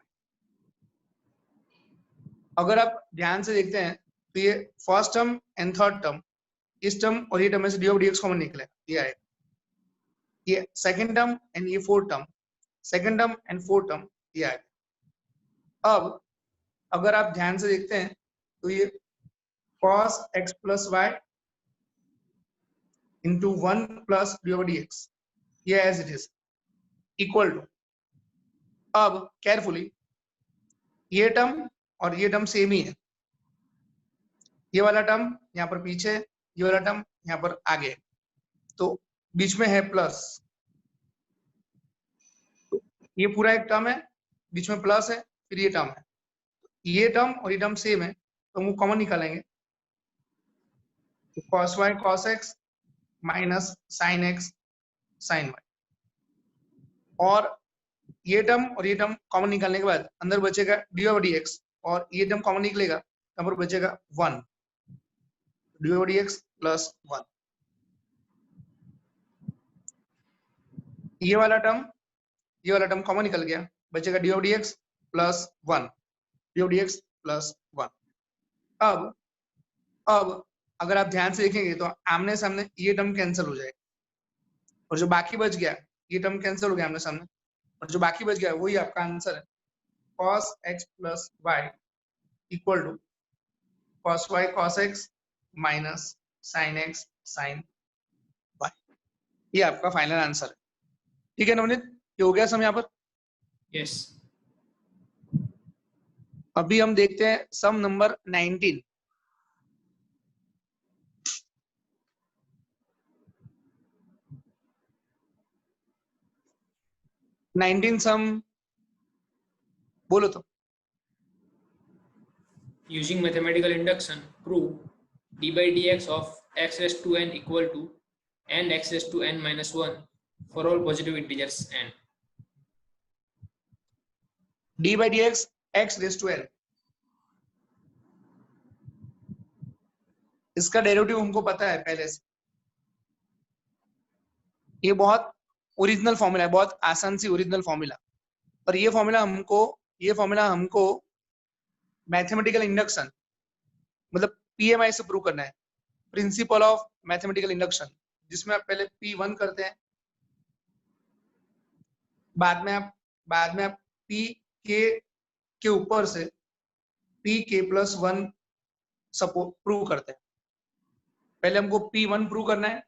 अगर आप ध्यान से देखते हैं तो ये first term and third term, इस टर्म और ये टर्म में से dy dx कॉमन निकलेगा, ये आएगा। ये सेकेंड टर्म एंड ये fourth term, second term and fourth term, ये आएगा। अब अगर आप ध्यान से देखते हैं तो ये cos x plus y into 1 plus dy by dx, ये as it is equal to, अब केयरफुली, ये टर्म और ये टर्म सेम ही है, ये वाला टर्म यहाँ पर पीछे, ये वाला टर्म यहाँ पर आगे, तो बीच में है प्लस, तो ये पूरा एक टर्म है, बीच में प्लस है, फिर ये टर्म है, ये टर्म और ये टर्म सेम है, तो हम कॉमन निकालेंगे। तो cos y cos x minus sin x sin y, और ये टर्म और ये टर्म कॉमन निकालने के बाद अंदर बचेगा dy by dx, और ये टर्म कॉमन निकलेगा, यहाँ पर बचेगा 1, dy by dx प्लस 1। ये वाला टर्म कॉमन निकल गया, बचेगा dy by dx plus 1, dy by dx plus 1। अब अगर आप ध्यान से देखेंगे तो आमने सामने ये टर्म कैंसिल हो जाएगा, और जो बाकी बच गया, ये टर्म कैंसिल हो गया आमने सामने, और जो बाकी बच गया वही आपका आंसर है, cos x plus y equal to cos y cos x minus sin x sin y। ये आपका फाइनल आंसर है। ठीक है नवनीत, ये हो गया सम यहाँ पर? यस। अभी हम देखते हैं सम नंबर 19। सम बोलो तो। Using mathematical induction, prove d by dx of x raised to n equal to n x raised to n minus 1 for all positive integers n. d by dx x raised to n, इसका derivative हमको पता है पहले से, ये बहुत original formula है, बहुत आसान सी ओरिजिनल फॉर्मूला, पर ये फॉर्मूला हमको मैथमेटिकल इंडक्शन मतलब पीएमआई से प्रूव करना है, प्रिंसिपल ऑफ मैथमेटिकल इंडक्शन, जिसमें आप पहले P1 करते हैं, बाद में आप P के ऊपर से P k प्लस 1 प्रूव करते हैं। पहले हमको P1 प्रूव करना है,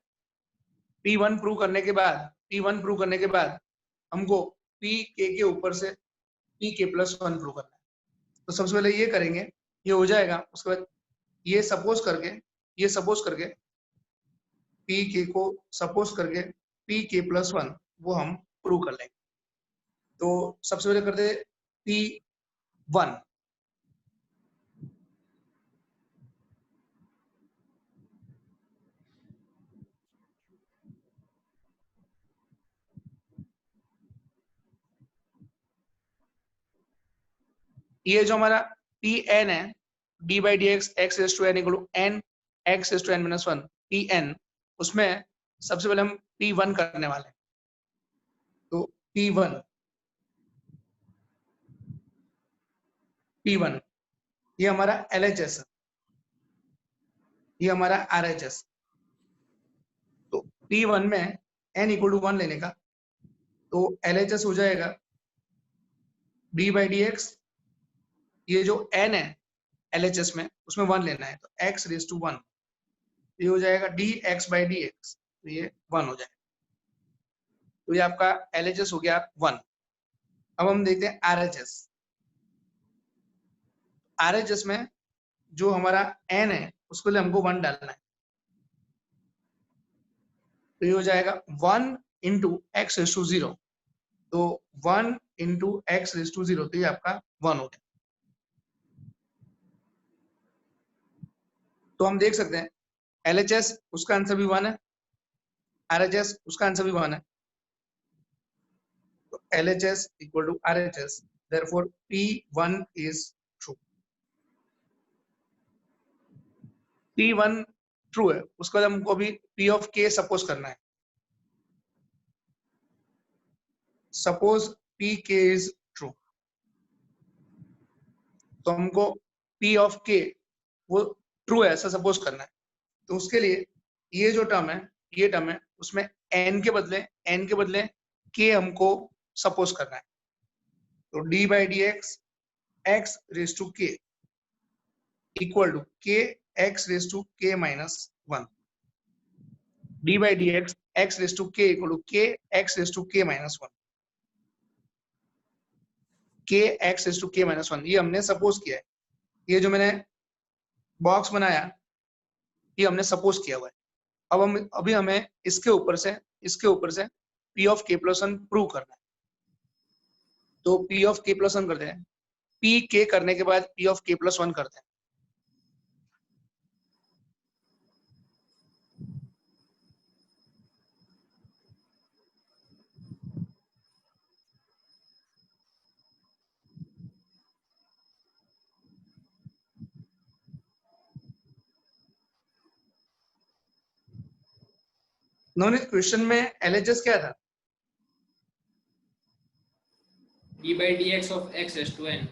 P1 प्रूव करने के बाद हमको P k के ऊपर से P k प्लस 1 प्रूव करना है। तो सबसे पहले ये करेंगे, ये हो जाएगा, उसके बाद ये सपोज करके P k को सपोज करके P k प्लस 1 वो हम प्रूव कर लेंगे। तो सबसे पहले करते P1, ये जो हमारा Pn है, d by dx x raised to n equal to n x raised to n minus 1 Pn, उसमें सबसे पहले हम P1 करने वाले हैं। तो P1 ये हमारा LHS है, ये हमारा RHS। तो P1 में n इक्वल टू 1 लेने का, तो LHS हो जाएगा d by dx ये जो n है LHS में उसमें 1 लेना है, तो x⁻1 ये हो जाएगा dx/dx, तो ये 1 हो जाएगा। तो ये आपका LHS हो गया 1। अब हम देखते हैं RHS। RHS में जो हमारा n है उसके लिए हमको 1 डालना है, तो ये हो जाएगा 1 इंटू x⁻0, तो 1 इंटू x⁻0, तो ये आपका 1 हो गया। तो हम देख सकते हैं LHS उसका आंसर भी 1 है, RHS उसका आंसर भी 1 है, तो LHS equal to RHS, therefore P1 is true. P1 true है, उसके बाद हमको अभी P ऑफ K सपोज करना है। सपोज Pk इज ट्रू, तो हमको P ऑफ K वो ट्रू है ऐसा सपोज करना है। तो उसके लिए ये जो टर्म है, ये टर्म है, उसमें n के बदले k हमको सपोज करना है। तो d/dx x⁻k equal to k x⁻k - 1। d/dx x⁻k equal to k x⁻k - 1। k x⁻k - 1 ये हमने सपोज किया है। ये जो मैंने बॉक्स बनाया ये हमने सपोज किया हुआ है। अब अभी हमें इसके ऊपर से P ऑफ K + 1 प्रूव करना है। तो P ऑफ K + 1 करते हैं, Pk करने के बाद P ऑफ K + 1 करते हैं। नवनीत क्वेश्चन में LHS क्या था? d/dx of x⁻n।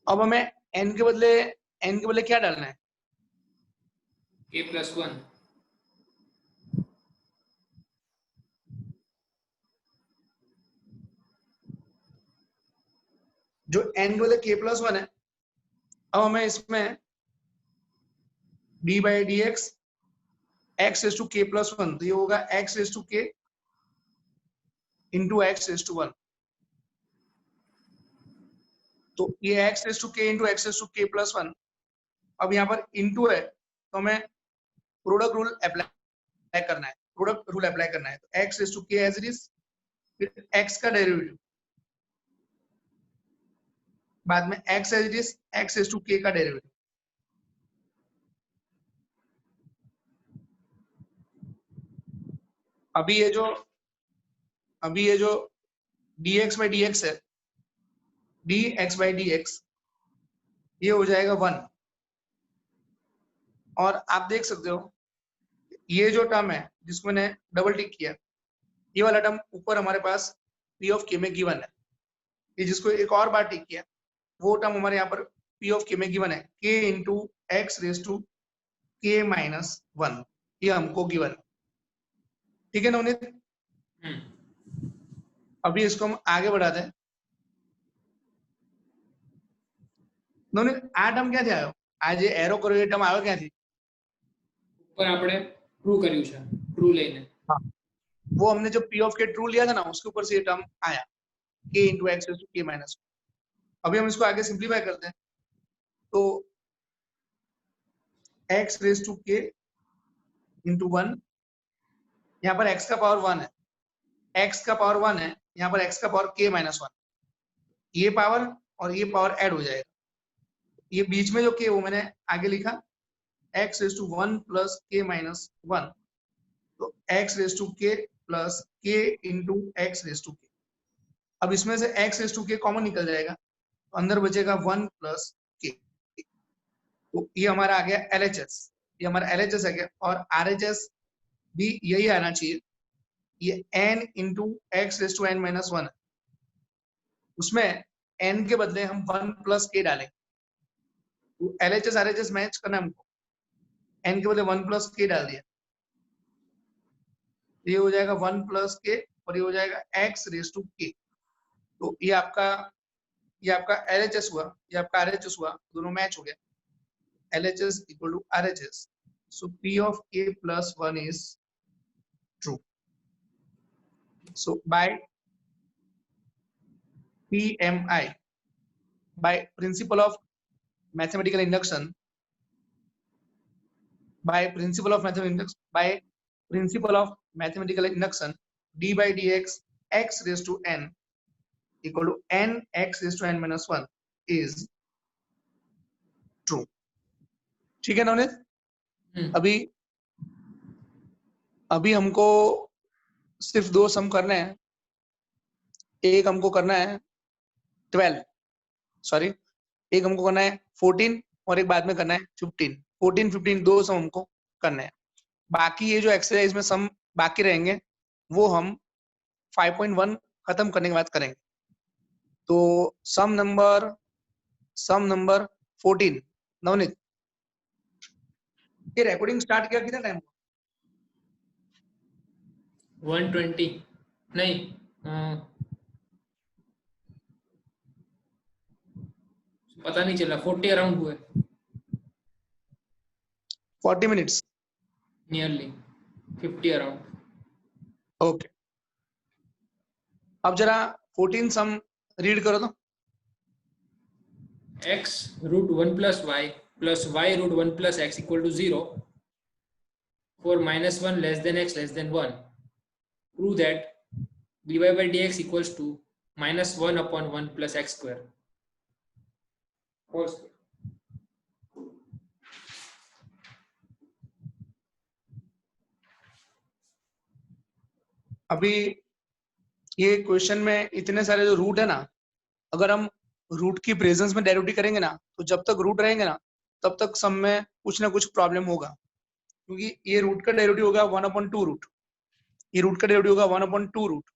अब हमें n के बदले क्या डालना है? k + 1। जो n के बदले k + 1 है, अब हमें इसमें d/dx x⁻k + 1, तो ये होगा x⁻k इंटू x⁻1। तो ये x⁻k इंटू x⁻k + 1, अब यहाँ पर इंटू है तो हमें प्रोडक्ट रूल अप्लाई करना है। तो x⁻k एज इट इज, फिर x का डेरिवेटिव, बाद में x as it is, x⁻k का डेरिवेटिव। अभी ये जो dx/dx है, dx/dx ये हो जाएगा 1। और आप देख सकते हो ये जो टर्म है जिसको मैंने डबल टिक किया, ये वाला टर्म ऊपर हमारे पास P ऑफ K में गिवन है। ये जिसको एक और बार टिक किया वो टर्म हमारे यहाँ पर P ऑफ K में गिवन है, k इंटू x⁻k - 1, ये हमको गिवन है। ठीक है नवनीत, अभी इसको हम आगे बढ़ाते हैं। नवनीत आ टर्म क्या थी? आज ये एरो करो, ये टर्म आयो क्या थी? ઉપર આપણે ટ્રુ કર્યું છે, ટ્રુ લઈને। हाँ, वो हमने जो P ऑफ K ट्रू लिया था ना, उसके ऊपर से ये टर्म आया, k इंटू x⁻k - 1। अभी हम इसको आगे सिंप्लीफाई करते हैं, तो x⁻k इंटू 1, यहाँ पर x का पावर 1 है, x का पावर 1 है, यहाँ पर x का पावर k - 1, ये पावर और ये पावर ऐड हो जाएगा। ये बीच में जो k वो मैंने आगे लिखा x⁻1 + k - 1, तो x⁻k + k इंटू x⁻k। अब इसमें से x⁻k कॉमन निकल जाएगा, तो अंदर बचेगा 1 + k। तो ये हमारा आ गया LHS, ये हमारा LHS है क्या? और RHS भी यही आना चाहिए, ये n इंटू x⁻n - 1 है, उसमें n के बदले हम 1 + k डालेंगे। तो LHS RHS मैच करना है हमको, n के बदले 1 + k डाल दिया, ये हो जाएगा 1 + k और ये हो जाएगा x⁻k। तो ये आपका LHS हुआ, ये आपका RHS हुआ, दोनों मैच हो गया. LHS equal to RHS. So P of A plus 1 is true. So by PMI, by principle of mathematical induction, d by dx x raised to n equal to n x raised to n minus 1 is true. ठीक है नवनीत? अभी हमको सिर्फ दो सम करने हैं. एक हमको करना है 12, सॉरी, एक हमको करना है 14 और एक बाद में करना है 15. 14, 15 दो सम हमको करने हैं. बाकी ये जो एक्सरसाइज में सम बाकी रहेंगे वो हम 5.1 खत्म करने के बाद करेंगे. तो सम नंबर 14. नवनीत, ये रिकॉर्डिंग स्टार्ट किया कितना टाइम? 120 नहीं, पता नहीं चला, 40 अराउंड हुए. 40 मिनट्स, नियरली 50 अराउंड. ओके. अब जरा 14 सम रीड करो तो. x root 1 plus y root 1 plus x equal to 0 for minus 1 less than x less than 1. Prove that dy by dx equals to minus 1 upon 1 plus x square whole square. अभी ये question में इतने सारे जो root है ना, अगर हम रूट की प्रेजेंस में डेरिवेटिव करेंगे ना, तो जब तक रूट रहेंगे ना तब तक सम में कुछ ना कुछ प्रॉब्लम होगा. क्योंकि ये रूट का डेरिवेटिव होगा 1/2 रूट, ये रूट का डेरिवेटिव होगा 1/2 रूट.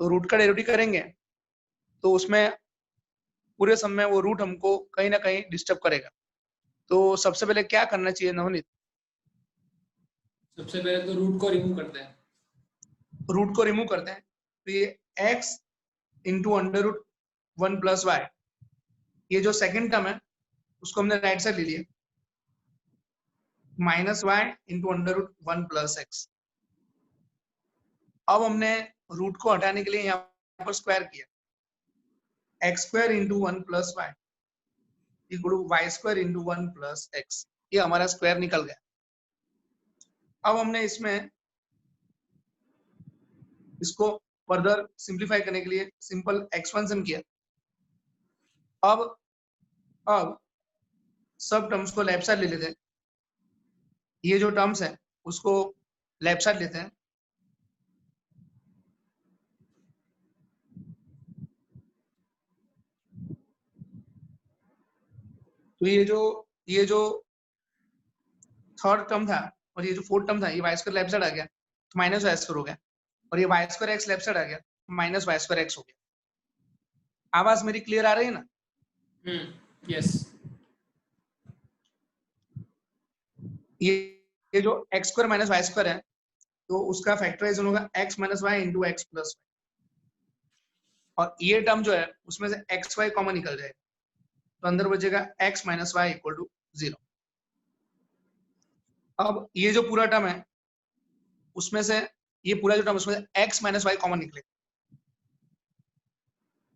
तो रूट का डेरिवेटिव करेंगे तो उसमें पूरे सम में वो रूट हमको कहीं ना कहीं डिस्टर्ब करेगा. तो सबसे पहले क्या करना चाहिए नवनीत? सबसे पहले तो रूट को रिमूव करते हैं. रूट को रिमूव करते हैं. तो ये x into under root 1 plus y, ये जो सेकेंड टर्म है उसको हमने राइट साइड ले लिया, minus y into under root 1 plus x. अब हमने रूट को हटाने के लिए यहाँ पर स्क्वायर किया, x square into 1 plus y equal to y square into 1 plus x. ये हमारा स्क्वायर निकल गया. अब हमने इसमें इसको फर्दर सिंप्लीफाई करने के लिए सिंपल एक्सपेंशन किया. अब सब टर्म्स को लेफ्ट साइड ले लेते हैं. ये जो टर्म्स है उसको लेफ्ट साइड लेते हैं. तो ये जो थर्ड टर्म था और ये जो फोर्थ टर्म था, ये वाई स्क्वायर लेफ्ट साइड आ गया तो माइनस वाई स्क्वायर हो गया, और ये Y square X left side आ गया तो माइनस वाई स्क्वायर एक्स हो गया. आवाज मेरी क्लियर आ रही है ना? यस. ये जो x square minus Y square है तो उसका फैक्टराइजेशन होगा x minus y into x plus Y, और ये टर्म जो है उसमें से एक्स वाई कॉमन निकल जाएगा तो अंदर बचेगा x minus y equal to 0. अब ये जो पूरा टर्म है उसमें से ये पूरा जो टर्म उसमें से एक्स माइनस वाई कॉमन निकलेगा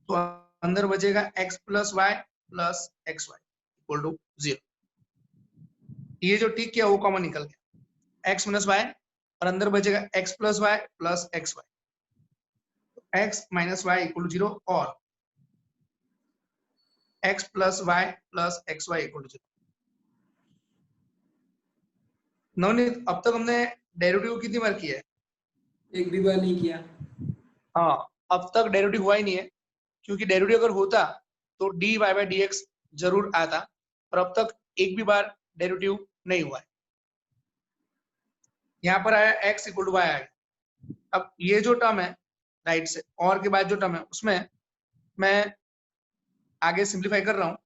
तो अंदर बचेगा x plus y plus x y equal to 0. ये जो टिक किया वो कॉमन निकल गया, एक्स माइनस वाई, और अंदर बचेगा x plus y plus x y. X minus y equal to 0 और x plus y plus x y equal to 0. Navneet, अब तक हमने डेरिवेटिव कितनी बार किया है? एक भी बार नहीं किया. हाँ, अब तक डेरिवेटिव हुआ ही नहीं है, क्योंकि डेरिवेटिव अगर होता तो dy by dx जरूर आता, और अब तक एक भी बार डेरिवेटिव नहीं हुआ है. यहाँ पर आया x इक्वल टू वाई आया. अब ये जो टर्म है राइट से और के बाद जो टर्म है उसमें मैं आगे सिंप्लीफाई कर रहा हूं.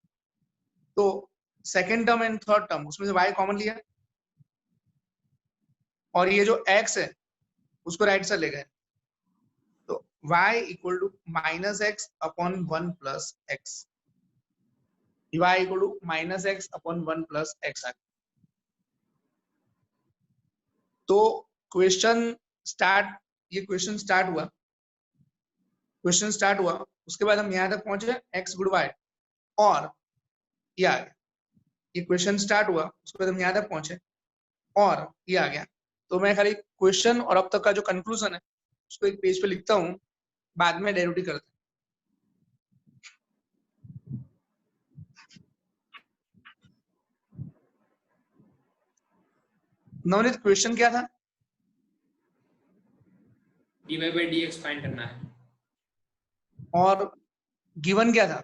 तो second term and third term उसमें से y कॉमन लिया और ये जो x है उसको राइट साइड ले गए. तो y equal to minus x upon 1 plus x, y equal to minus x upon 1 plus x. तो क्वेश्चन स्टार्ट, ये क्वेश्चन स्टार्ट हुआ, उसके बाद हम यहाँ तक पहुंचे x गुड y, और ये आ गया। ये क्वेश्चन स्टार्ट हुआ, उसके बाद हम यहाँ तक पहुंचे और ये आ गया। तो मैं खाली क्वेश्चन और अब तक का जो कंक्लूजन है उसको एक पेज पे लिखता हूँ, बाद में डेरिवेटिव करते हैं। नवनीत क्वेश्चन क्या था? dy by dx फाइंड करना है। और गिवन क्या था?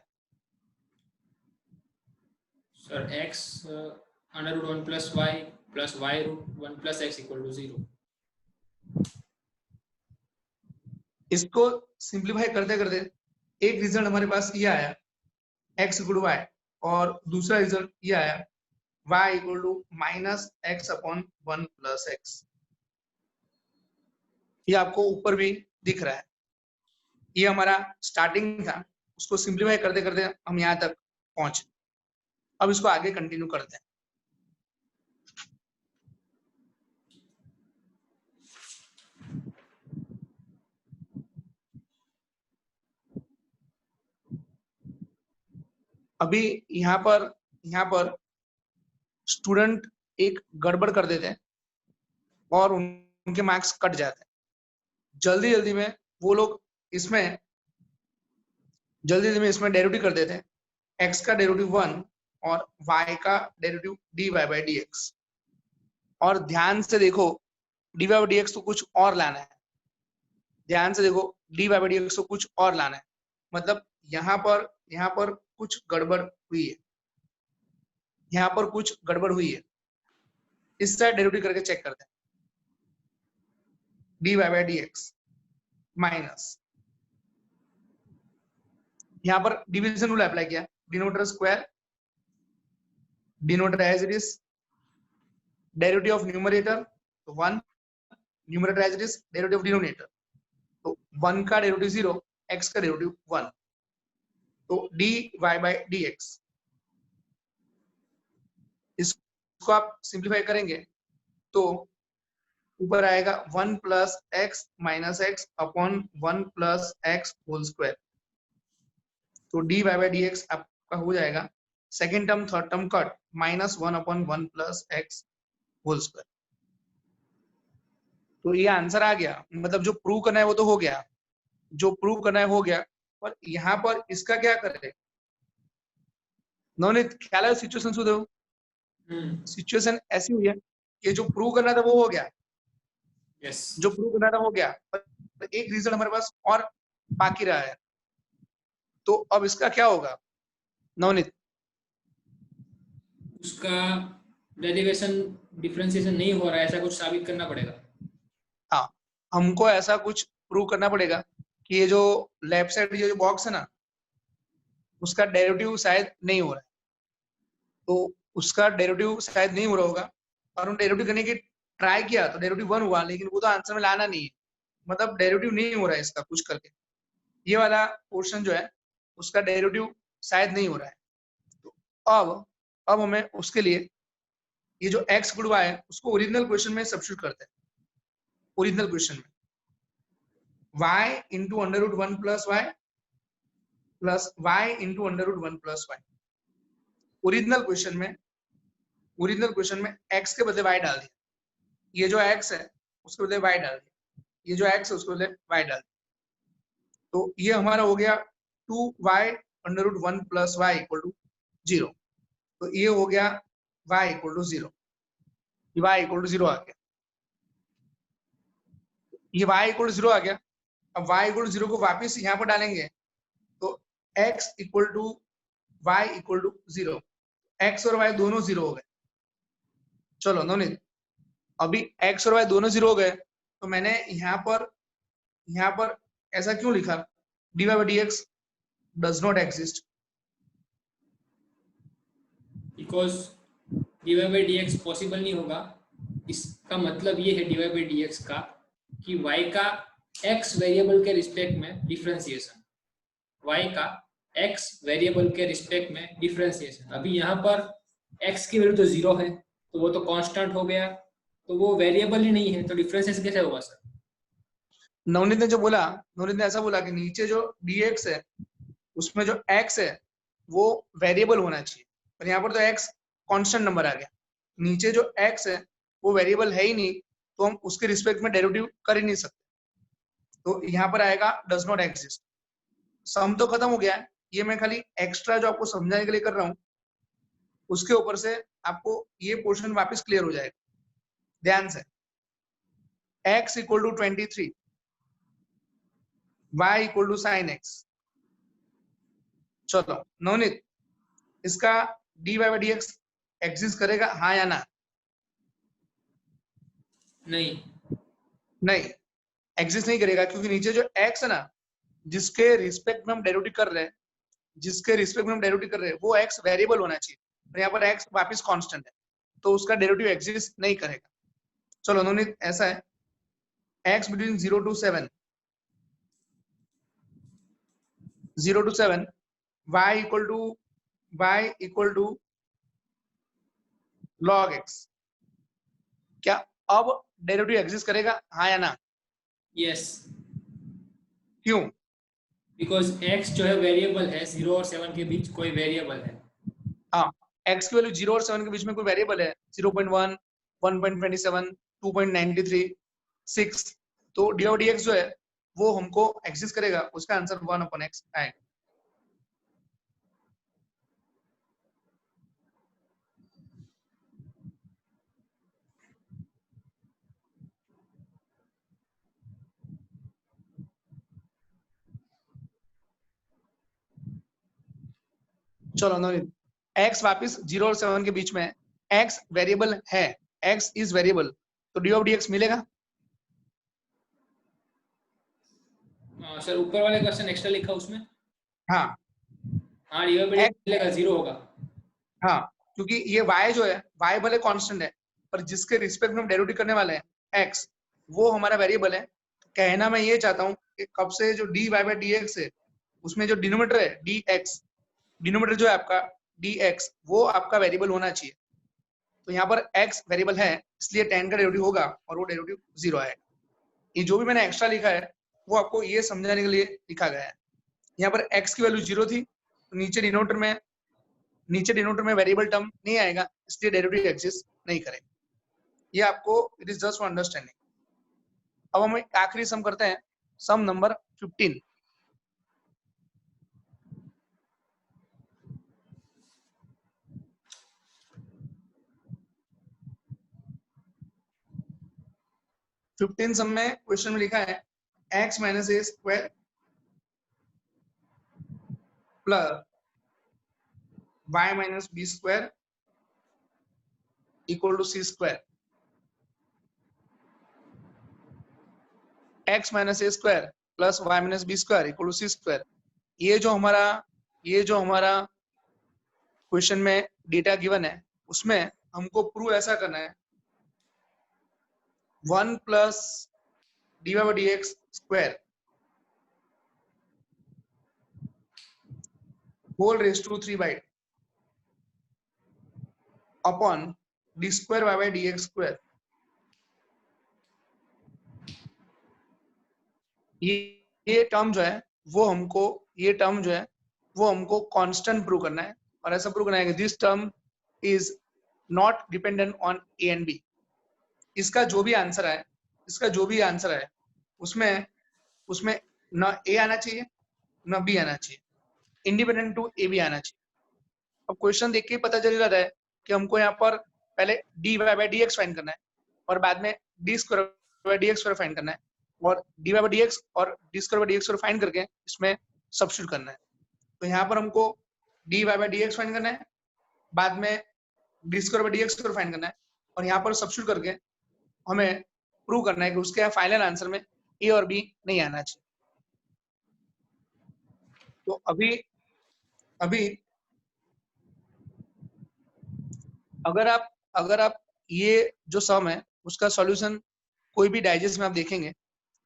Sir x under root 1 plus y plus y root 1 plus x equal to 0। इसको सिंप्लीफाई करते करते एक रिजल्ट हमारे पास ये आया x इक्वल टू y, और दूसरा रिजल्ट ये आया y equal to minus x upon 1 plus x. ये आपको ऊपर भी दिख रहा है। ये हमारा स्टार्टिंग था, उसको सिंप्लीफाई करते करते हम यहाँ तक पहुंचे। अब इसको आगे कंटिन्यू करते हैं। अभी यहाँ पर स्टूडेंट एक गड़बड़ कर देते हैं और उनके मार्क्स कट जाते हैं। जल्दी जल्दी में वो लोग इसमें डेरिवेटिव कर देते हैं, x का डेरिवेटिव 1 और y का डेरिवेटिव dy बाई dx। और ध्यान से देखो dy बाई dx को कुछ और लाना है, ध्यान से देखो dy बाई dx को कुछ और लाना है। मतलब यहाँ पर कुछ गड़बड़ हुई है, यहाँ पर कुछ गड़बड़ हुई है। इस साइड डेरिवेटिव करके चेक करते हैं। dy बाई dx माइनस, यहाँ पर डिवीजन रूल अप्लाई किया, denominator square, denominator as it is, derivative of numerator तो 1, numerator as it is, derivative of denominator तो 1 का डेरिवेटिव 0, x का डेरिवेटिव 1, तो dy बाई dx। इसको आप सिंप्लीफाई करेंगे तो ऊपर आएगा 1 plus x minus x upon 1 plus x whole square. तो dy बाई dx आपका हो जाएगा second term third term cut minus 1 upon 1 plus x whole square. तो ये आंसर आ गया। मतलब जो प्रूव करना है वो तो हो गया, जो प्रूव करना है हो गया, पर यहाँ पर इसका क्या करें? नवनीत ख्याल है सिचुएशन सुधो, सिचुएशन ऐसी हुई है कि जो प्रूव करना था वो हो गया, यस जो प्रूव करना था हो गया, पर एक रीजन हमारे पास और बाकी रहा है। तो अब इसका क्या होगा नवनीत? उसका डेरिवेशन डिफरेंशिएशन नहीं हो रहा है, ऐसा कुछ साबित करना पड़ेगा। हाँ, हमको ऐसा कुछ प्रूव करना पड़ेगा कि ये जो लेफ्ट साइड ये जो बॉक्स है ना, उसका डेरिवेटिव शायद नहीं हो रहा है। तो उसका डेरिवेटिव शायद नहीं हो रहा होगा, और हम डेरिवेटिव करने की ट्राई किया तो डेरिवेटिव 1 हुआ, लेकिन वो तो आंसर में लाना नहीं है। मतलब डेरिवेटिव नहीं हो रहा है इसका कुछ करके, ये वाला पोर्शन जो है उसका डेरिवेटिव शायद नहीं हो रहा है। तो अब हमें उसके लिए ये जो x गुड y है उसको ओरिजिनल क्वेश्चन में सब्स्टिट्यूट करते हैं। ओरिजिनल क्वेश्चन में y into under root 1 plus y plus y into under root 1 plus y. Original question में x के बदले y डाल दिया, ये जो x है उसके बदले y डाल दिया, ये जो x है उसके बदले y डाल दिया। तो ये हमारा हो गया 2y under root 1 plus y equal to 0। तो ये हो गया y equal to 0, y equal to 0 आ गया, ये y इक्वल टू 0 आ गया। अब y इक्वल टू 0 को वापस यहाँ पर डालेंगे तो x equal to y equal to 0, x और y दोनों 0 हो गए। चलो नवनीत, अभी x और y दोनों 0 हो गए, तो मैंने यहाँ पर ऐसा क्यों लिखा? dy by dx does not exist, because dy by dx possible नहीं होगा। इसका मतलब ये है dy by dx का कि y का x वेरिएबल के रिस्पेक्ट में डिफरेंशिएशन, y का x वेरिएबल के रिस्पेक्ट में डिफरेंशिएशन। अभी यहाँ पर x की वैल्यू तो 0 है, तो वो तो कांस्टेंट हो गया, तो वो वेरिएबल ही नहीं है, तो डिफरेंशिएशन कैसे होगा सर? नवनीत ने जो बोला, नवनीत ने ऐसा बोला कि नीचे जो dx है उसमें जो x है वो वेरिएबल होना चाहिए, पर यहाँ पर तो x कांस्टेंट नंबर आ गया। नीचे जो x है वो वेरिएबल है ही नहीं, तो हम उसके रिस्पेक्ट में डेरिवेटिव कर ही नहीं सकते, तो यहाँ पर आएगा डज नॉट एग्जिस्ट। सम तो खत्म हो गया है, ये मैं खाली एक्स्ट्रा जो आपको समझाने के लिए कर रहा हूँ, उसके ऊपर से आपको ये पोर्शन वापस क्लियर हो जाएगा। ध्यान से, x equal to 23, y equal to sine x। चलो नवनीत, इसका dy बाई dx एग्जिस्ट करेगा, हाँ या ना? नहीं, नहीं, एग्जिस्ट नहीं करेगा, क्योंकि नीचे जो x है ना, जिसके रिस्पेक्ट में हम डेरिवेटिव कर रहे हैं, जिसके रिस्पेक्ट में हम डेरिवेटिव कर रहे हैं वो x वेरिएबल होना चाहिए, और यहाँ पर x वापस कांस्टेंट है, तो उसका डेरिवेटिव एग्जिस्ट नहीं करेगा। चलो नवनीत, ऐसा है x between 0 to 7, 0 to 7, y equal to log x। क्या अब डेरिवेटिव एग्जिस्ट करेगा, हाँ या ना? यस, क्यों? बिकॉज x जो है वेरिएबल है, 0 और 7 के बीच कोई वेरिएबल है। हाँ, x की वैल्यू 0 और 7 के बीच में कोई वेरिएबल है, 0.1, 1.27, 2.93, 6, तो dy और dx जो है वो हमको एग्जिस्ट करेगा, उसका आंसर 1/x आएगा। चलो नवनीत, x वापस 0 और 7 के बीच में है, x वेरिएबल है, x इज वेरिएबल, तो dy और dx मिलेगा। सर ऊपर वाले क्वेश्चन एक्स्ट्रा लिखा उसमें, हाँ हाँ डी बाई x, मिलेगा, 0 होगा। हाँ, क्योंकि ये y जो है, y भले कांस्टेंट है, पर जिसके रिस्पेक्ट में हम डेरिवेटिव करने वाले हैं x, वो हमारा वेरिएबल है। कहना मैं ये चाहता हूँ कि कब से जो dy बाई dx है, उसमें जो डिनोमिनेटर है dx, डिनोमिनेटर जो है आपका dx, वो आपका वेरिएबल होना चाहिए। तो यहाँ पर x वेरिएबल है, इसलिए tan का डेरिवेटिव होगा और वो डेरिवेटिव 0 आएगा। ये जो भी मैंने एक्स्ट्रा लिखा है वो आपको ये समझाने के लिए लिखा गया है। यहाँ पर x की वैल्यू 0 थी, तो नीचे डिनोमिनेटर में वेरिएबल टर्म नहीं आएगा, इसलिए डेरिवेटिव एग्जिस्ट नहीं करेगा। ये आपको, it is just for understanding. अब हम आखिरी सम करते हैं, सम नंबर 15। सम में क्वेश्चन में लिखा है x minus A square plus y minus B square equal to C square. x minus A square plus y minus B square equal to C square. ये जो हमारा क्वेश्चन में डेटा गिवन है, उसमें हमको प्रूव ऐसा करना है 1 plus dy by dx square whole raise to 3 by upon d square y by dx square. ये टर्म जो है वो हमको कांस्टेंट प्रूव करना है, और ऐसा प्रूव करना है कि this term is not dependent on a and b. इसका जो भी आंसर है उसमें न ए आना चाहिए न बी आना चाहिए, इंडिपेंडेंट टू ए बी आना चाहिए। अब क्वेश्चन देख के पता चल रहा है कि हमको यहाँ पर पहले D Y by D X find करना है, और बाद में D square by D x square find करना है, और D Y by D X और D square by D x square find करके इसमें सब्स्टिट्यूट करना है। तो यहाँ पर हमको D Y by D X find करना है, बाद में D square by D x square find करना है, और यहाँ पर सब्स्टिट्यूट करके हमें प्रूव करना है कि उसके फाइनल आंसर में ए और बी नहीं आना चाहिए। तो अभी अगर आप ये जो सम है उसका सॉल्यूशन कोई भी डाइजेस्ट में आप देखेंगे,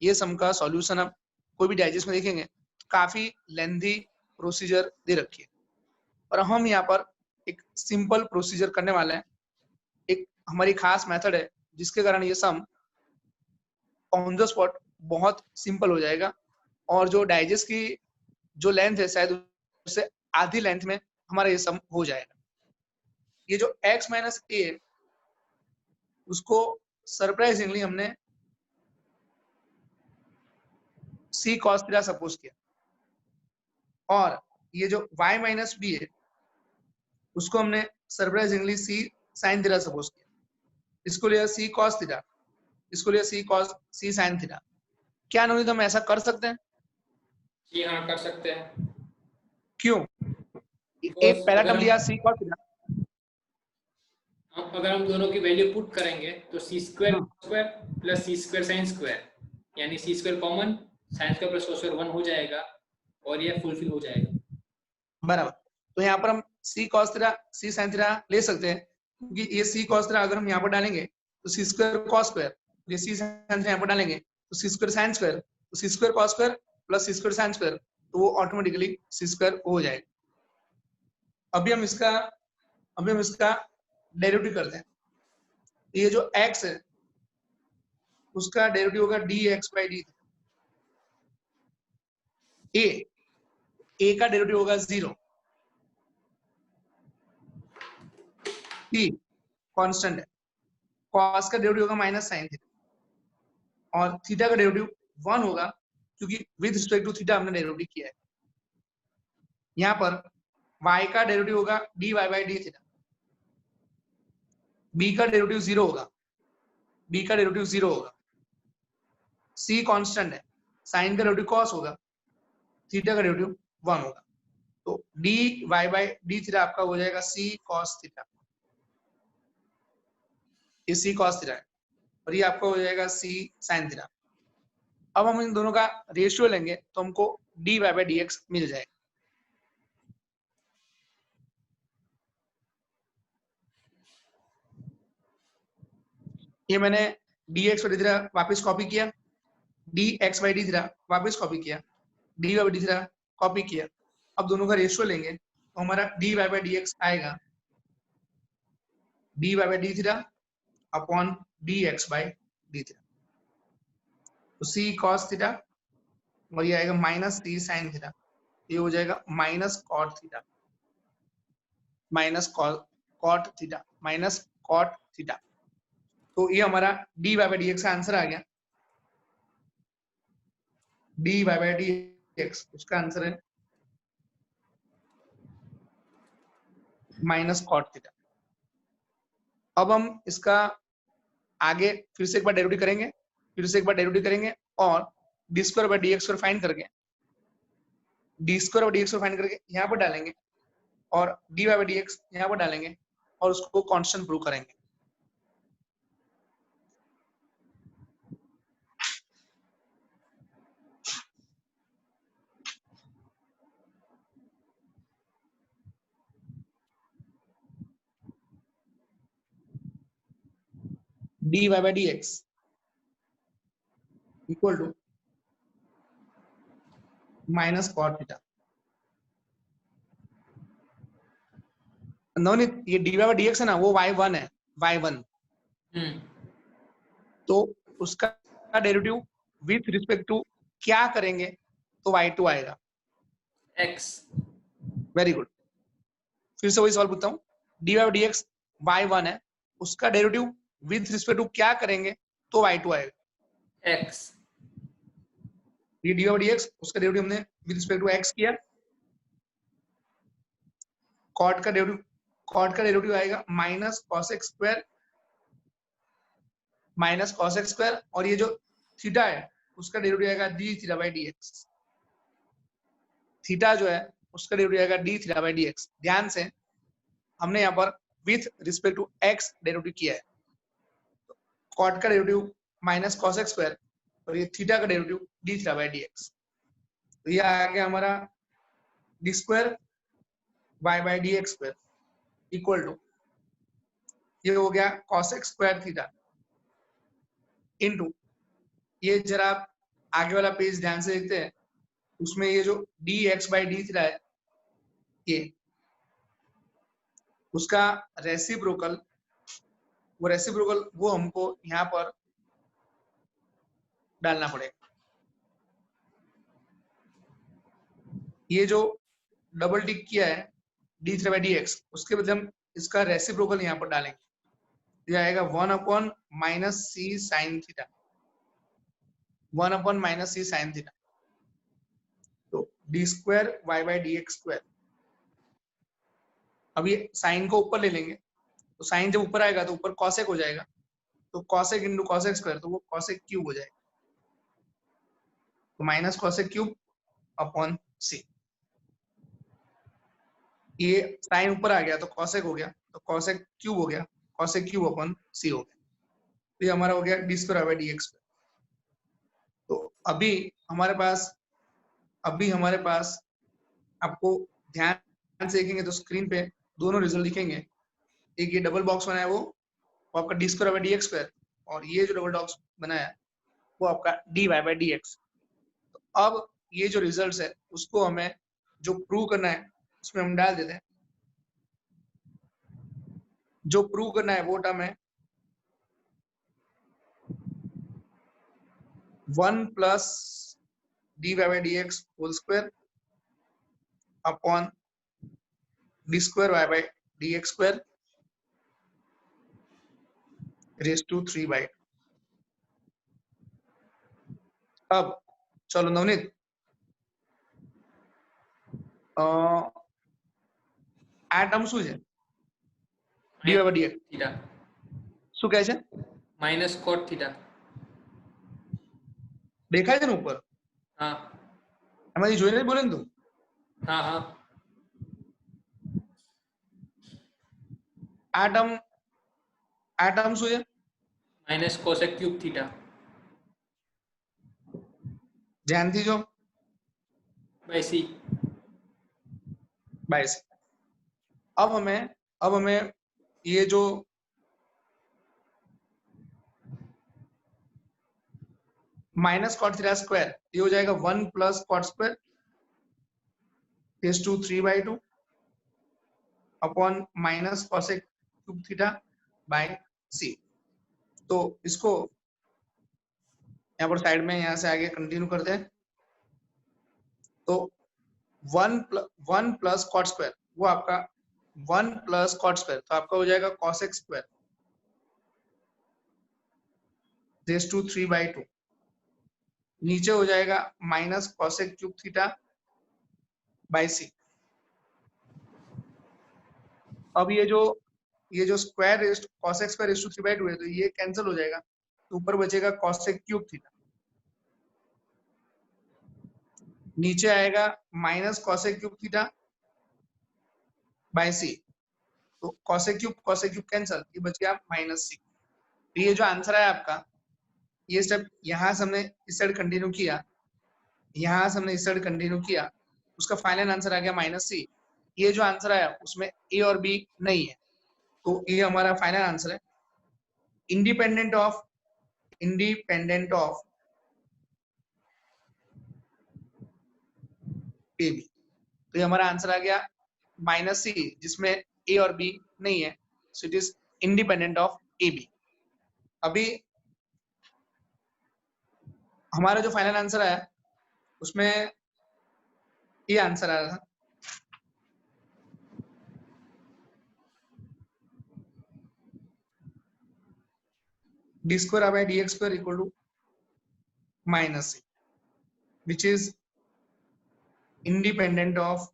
ये सम का सॉल्यूशन आप कोई भी डाइजेस्ट में देखेंगे काफी लेंथी प्रोसीजर दे रखी है, और हम यहाँ पर एक सिंपल प्रोसीजर करने वाले हैं। एक हमारी खास मेथड है जिसके कारण ये सम ऑन द स्पॉट बहुत सिंपल हो जाएगा, और जो डाइजेस्ट की जो लेंथ है शायद उससे आधी लेंथ में हमारा ये सम हो जाएगा। ये जो x माइनस ए है उसको सरप्राइजिंगली हमने c cos थीटा सपोज किया, और ये जो y माइनस बी है उसको हमने surprisingly c sin theta suppose किया। इसको लिया c cos थीटा, इसको लिया c sin थीटा। क्या नवनीत हम ऐसा कर सकते हैं? जी हाँ, कर सकते हैं। क्यों? Because एक पहला अगर टर्म हम लिया c cos थीटा, अगर हम दोनों की वैल्यू पुट करेंगे तो C square square plus C square sine square, यानी C square common, sine square plus cos square 1 हो जाएगा और ये फुलफिल हो जाएगा। बराबर। तो यहाँ पर हम c cos theta c sin theta ले सकते हैं, क्योंकि ये c cos थीटा अगर हम यहाँ पर डालेंगे तो c स्क्वायर cos स्क्वायर, ये c sin थीटा यहाँ पर डालेंगे तो c स्क्वायर sin स्क्वायर, तो c square cos square plus c square sin square, तो वो ऑटोमेटिकली c स्क्वायर हो जाएगा। अभी हम इसका डेरिवेटिव करते हैं। ये जो x है उसका डेरिवेटिव होगा dx बाई dt। a का डेरिवेटिव होगा 0, t कांस्टेंट है, cos का डेरिवेटिव होगा माइनस साइन थीटा, और थीटा का डेरिवेटिव 1 होगा क्योंकि विद रिस्पेक्ट टू थीटा हमने डेरिवेटिव किया है। यहाँ पर y का डेरिवेटिव होगा dy by D theta, b का डेरिवेटिव 0 होगा, c कांस्टेंट है, साइन का डेरिवेटिव cos होगा, थीटा का डेरिवेटिव 1 होगा, तो dy बाई डी थीटा आपका हो जाएगा c cos थीटा। ये c cos थीटा है और ये आपका हो जाएगा c sin थीटा। अब हम इन दोनों का रेशियो लेंगे तो हमको dy बाई dx मिल जाएगा। ये मैंने dx बाई डी थीटा वापस कॉपी किया, dx बाई डी थीटा वापस कॉपी किया, dy by D theta copy किया। अब दोनों का रेशियो लेंगे तो हमारा dy बाई dx आएगा dy by D theta upon dx by D theta, तो c cos थीटा और ये आएगा माइनस c sin थीटा, ये हो जाएगा minus cot theta, minus cot theta, minus cot theta. तो ये हमारा dy बाई dx का आंसर आ गया। dy बाई dx उसका आंसर है माइनस cot थीटा। अब हम इसका आगे फिर से एक बार डेरिवेटिव करेंगे, और D square by D X find करके यहाँ पर डालेंगे और D Y by D X यहाँ पर डालेंगे और उसको कांस्टेंट प्रूव करेंगे। D Y by D x equal to minus cot theta. Navneet ये D Y by D X है ना, वो y1 है, y1, तो उसका डेरिवेटिव विथ रिस्पेक्ट टू क्या करेंगे तो y2 आएगा, x। Very good. फिर से वही सवाल पूछता हूँ, d Y by D x y1 है, उसका डेरिवेटिव विथ रिस्पेक्ट टू क्या करेंगे तो y2 आएगा, x। ये D Y by D x उसका डेरिवेटिव हमने विथ रिस्पेक्ट टू x किया, कॉट का डेरिवेटिव आएगा माइनस कॉस एक्स स्क्वायर, और ये जो थीटा है उसका डेरिवेटिव आएगा d theta by D x. Theta जो है उसका डेरिवेटिव आएगा d theta by D x. ध्यान से हमने यहाँ पर with respect to x derivative किया है, कॉट का derivative minus cos x square और ये थीटा का derivative d theta by D x. तो ये आ गया हमारा d square y by D x square equal to, ये हो गया cos x square theta into, ये जरा आगे वाला पेज ध्यान से देखते हैं, उसमें ये जो dx by d थीटा है, ये उसका रेसिप्रोकल, वो हमको यहाँ पर डालना पड़ेगा। ये जो डबल टिक किया है d थीटा by dx, उसके बदले हम इसका रेसिप्रोकल यहाँ पर डालेंगे। ये आएगा 1 minus c sine theta, 1 minus c sine theta. तो d square y by D x square. अब ये साइन को ऊपर ले लेंगे, तो साइन जब ऊपर आएगा तो ऊपर कॉसेक हो जाएगा, तो कॉसेक इंटू कॉसेक स्क्वायर, तो वो कॉसेक क्यूब हो जाएगा। तो माइनस कॉसेक क्यूब अपॉन सी। ये साइन ऊपर आ गया तो कॉसेक हो गया, तो कॉसेक क्यूब हो गया, कॉसेक क्यूब अपॉन सी हो गया। तो ये हमारा हो गया D square by D x square. तो अभी हमारे पास आपको ध्यान से देखेंगे तो स्क्रीन पे दोनों रिजल्ट दिखेंगे। एक ये डबल बॉक्स बनाया वो आपका d square by D x square, और ये जो डबल बॉक्स बनाया वो आपका d Y by D x. तो अब ये जो रिजल्ट है उसको हमें जो प्रूव करना है उसमें हम डाल देते हैं। जो प्रूव करना है वो टर्म है 1 plus d Y by D x whole square upon d square y by D x square raise to 3 by. अब चलो नवनीत, આ ટર્મ શું છે? dy by dx थीटा શું કહે છે? माइनस cot थीटा દેખાય છે ને ઉપર? हाँ એમાંથી જોઈને જ બોલે ને તું? हाँ हाँ આ ટર્મ શું છે? माइनस cosec क्यूब थीटा ધ્યાનથી જો बाय सी। बाय सी। अब हमें ये जो माइनस कॉट थीटा स्क्वायर ये हो जाएगा 1 plus cot square raise to 3 by 2 upon minus cosec cube theta by C. तो इसको यहाँ पर साइड में यहाँ से आगे कंटिन्यू करते हैं। तो 1 प्लस कॉट स्क्वायर वो आपका 1 प्लस कॉट स्क्वायर, तो आपका हो जाएगा cosec square raise to 3 by 2। नीचे हो जाएगा minus cosec cube theta by C. अब ये जो square cosec square raise to 3 by 2 है, तो ये कैंसिल हो जाएगा, तो ऊपर बचेगा कॉसेक क्यूब थीटा। नीचे आएगा minus cosec cube theta by C. तो कॉसेक क्यूब कैंसिल, ये बच गया माइनस सी। तो ये जो आंसर है आपका, ये स्टेप यहाँ से हमने इस साइड कंटिन्यू किया, यहाँ से हमने इस साइड कंटिन्यू किया, उसका फाइनल आंसर आ गया माइनस सी। ये जो आंसर आया उसमें ए और बी नहीं है, तो ये हमारा फाइनल आंसर है इंडिपेंडेंट ऑफ ए बी। तो ये हमारा आंसर आ गया माइनस सी, जिसमें ए और बी नहीं है, so it is independent of A B. अभी हमारा जो फाइनल आंसर आया उसमें ये आंसर आ रहा था D square by D x square equal to minus C, which is independent of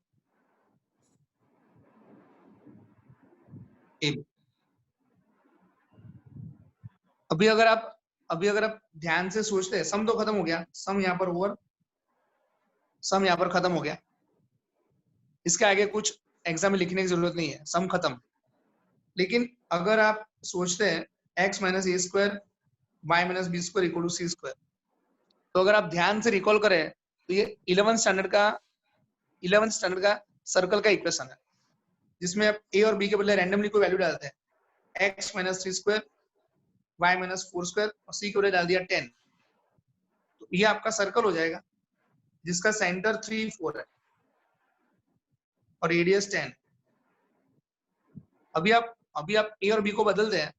A B. अभी अगर आप ध्यान से सोचते हैं, सम तो खत्म हो गया, सम यहाँ पर ओवर, सम यहाँ पर खत्म हो गया, इसके आगे कुछ एग्जाम में लिखने की जरूरत नहीं है, सम खत्म। लेकिन अगर आप सोचते हैं x minus A square Y minus B square equal to C square, तो अगर आप ध्यान से रिकॉल करें तो ये 11th स्टैंडर्ड का सर्कल का इक्वेशन है, जिसमें आप ए और बी के बदले रैंडमली कोई वैल्यू डालते हैं, x minus 3 square Y minus 4 square और सी के बदले डाल दिया 10। तो ये आपका सर्कल हो जाएगा जिसका सेंटर 3, 4 है और रेडियस 10। अभी आप ए और बी को बदलते हैं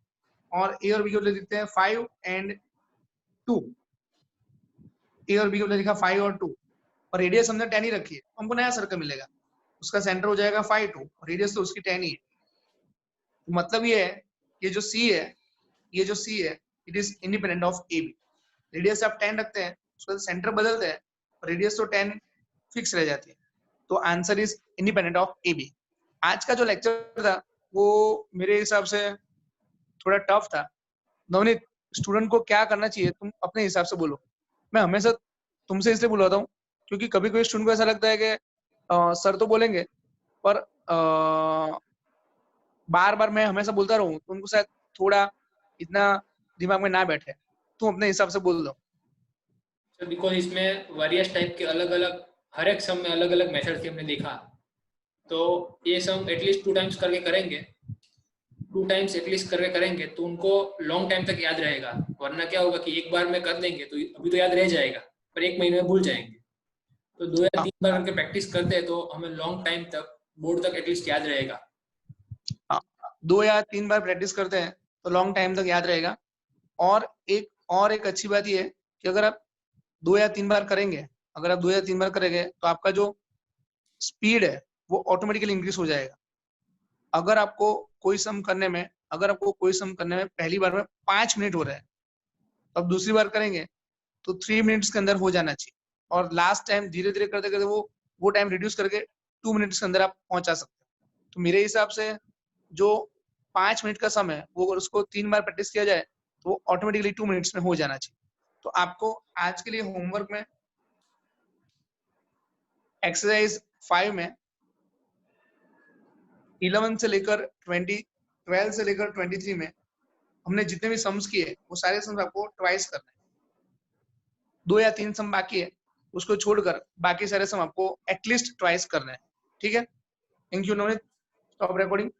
और ए और बी को ले लिखते हैं 5 एंड 2। ए और बी को लिखा 5 और 2 और रेडियस हमने 10 ही रखी है, हमको नया सर्कल मिलेगा, उसका सेंटर हो जाएगा 5, 2 और रेडियस तो उसकी 10 ही है। तो मतलब ये है, ये जो सी है it is independent of A B. Radius आप 10 रखते हैं, उसका सेंटर बदलते हैं, रेडियस तो 10 फिक्स रह जाती है। तो answer is independent of A B. आज का जो लेक्चर था वो मेरे हिसाब से थोड़ा टफ था। नवनीत, स्टूडेंट को क्या करना चाहिए तुम अपने हिसाब से बोलो। मैं हमेशा तुमसे इसलिए बुलाता हूँ क्योंकि कभी कोई स्टूडेंट को ऐसा लगता है कि सर तो बोलेंगे पर बार बार मैं हमेशा बोलता रहूं तो उनको शायद थोड़ा इतना दिमाग में ना बैठे। तुम अपने हिसाब से बोल दो। बिकॉज इसमें वेरियस टाइप के अलग अलग, हर एक सम में अलग अलग मेथड से हमने देखा, तो ये सम एटलीस्ट 2 टाइम्स करके करेंगे, 2 टाइम्स एटलीस्ट करके करेंगे तो उनको लॉन्ग टाइम तक याद रहेगा। वरना क्या होगा कि एक बार में कर देंगे तो अभी तो याद रह जाएगा पर एक महीने में भूल जाएंगे। तो 2 या 3 बार करके प्रैक्टिस करते हैं तो हमें लॉन्ग टाइम तक, बोर्ड तक एटलीस्ट याद रहेगा। 2 या 3 बार प्रैक्टिस करते हैं तो लॉन्ग टाइम तक याद रहेगा। और एक अच्छी बात ये है कि अगर आप 2 या 3 बार करेंगे, अगर आप 2 या 3 बार करेंगे तो आपका जो स्पीड है वो ऑटोमेटिकली इंक्रीज हो जाएगा। अगर आपको कोई सम करने में पहली बार में 5 मिनट हो रहा है तो आप दूसरी बार करेंगे तो 3 मिनट्स के अंदर हो जाना चाहिए। और लास्ट टाइम धीरे धीरे करते करते वो टाइम रिड्यूस करके 2 मिनट्स के अंदर आप पहुंचा सकते हैं। तो मेरे हिसाब से जो 5 मिनट का समय है वो अगर उसको 3 बार प्रैक्टिस किया जाए तो वो ऑटोमेटिकली 2 मिनट्स में हो जाना चाहिए। तो आपको आज के लिए होमवर्क में एक्सरसाइज 5 में 11 से लेकर 20, 12 से लेकर 23 में हमने जितने भी सम्स किए वो सारे सम्स आपको ट्वाइस करना है। 2 या 3 सम बाकी है, उसको छोड़कर बाकी सारे सम आपको एटलीस्ट ट्वाइस करना है। ठीक है, thank you Navneet, stop recording.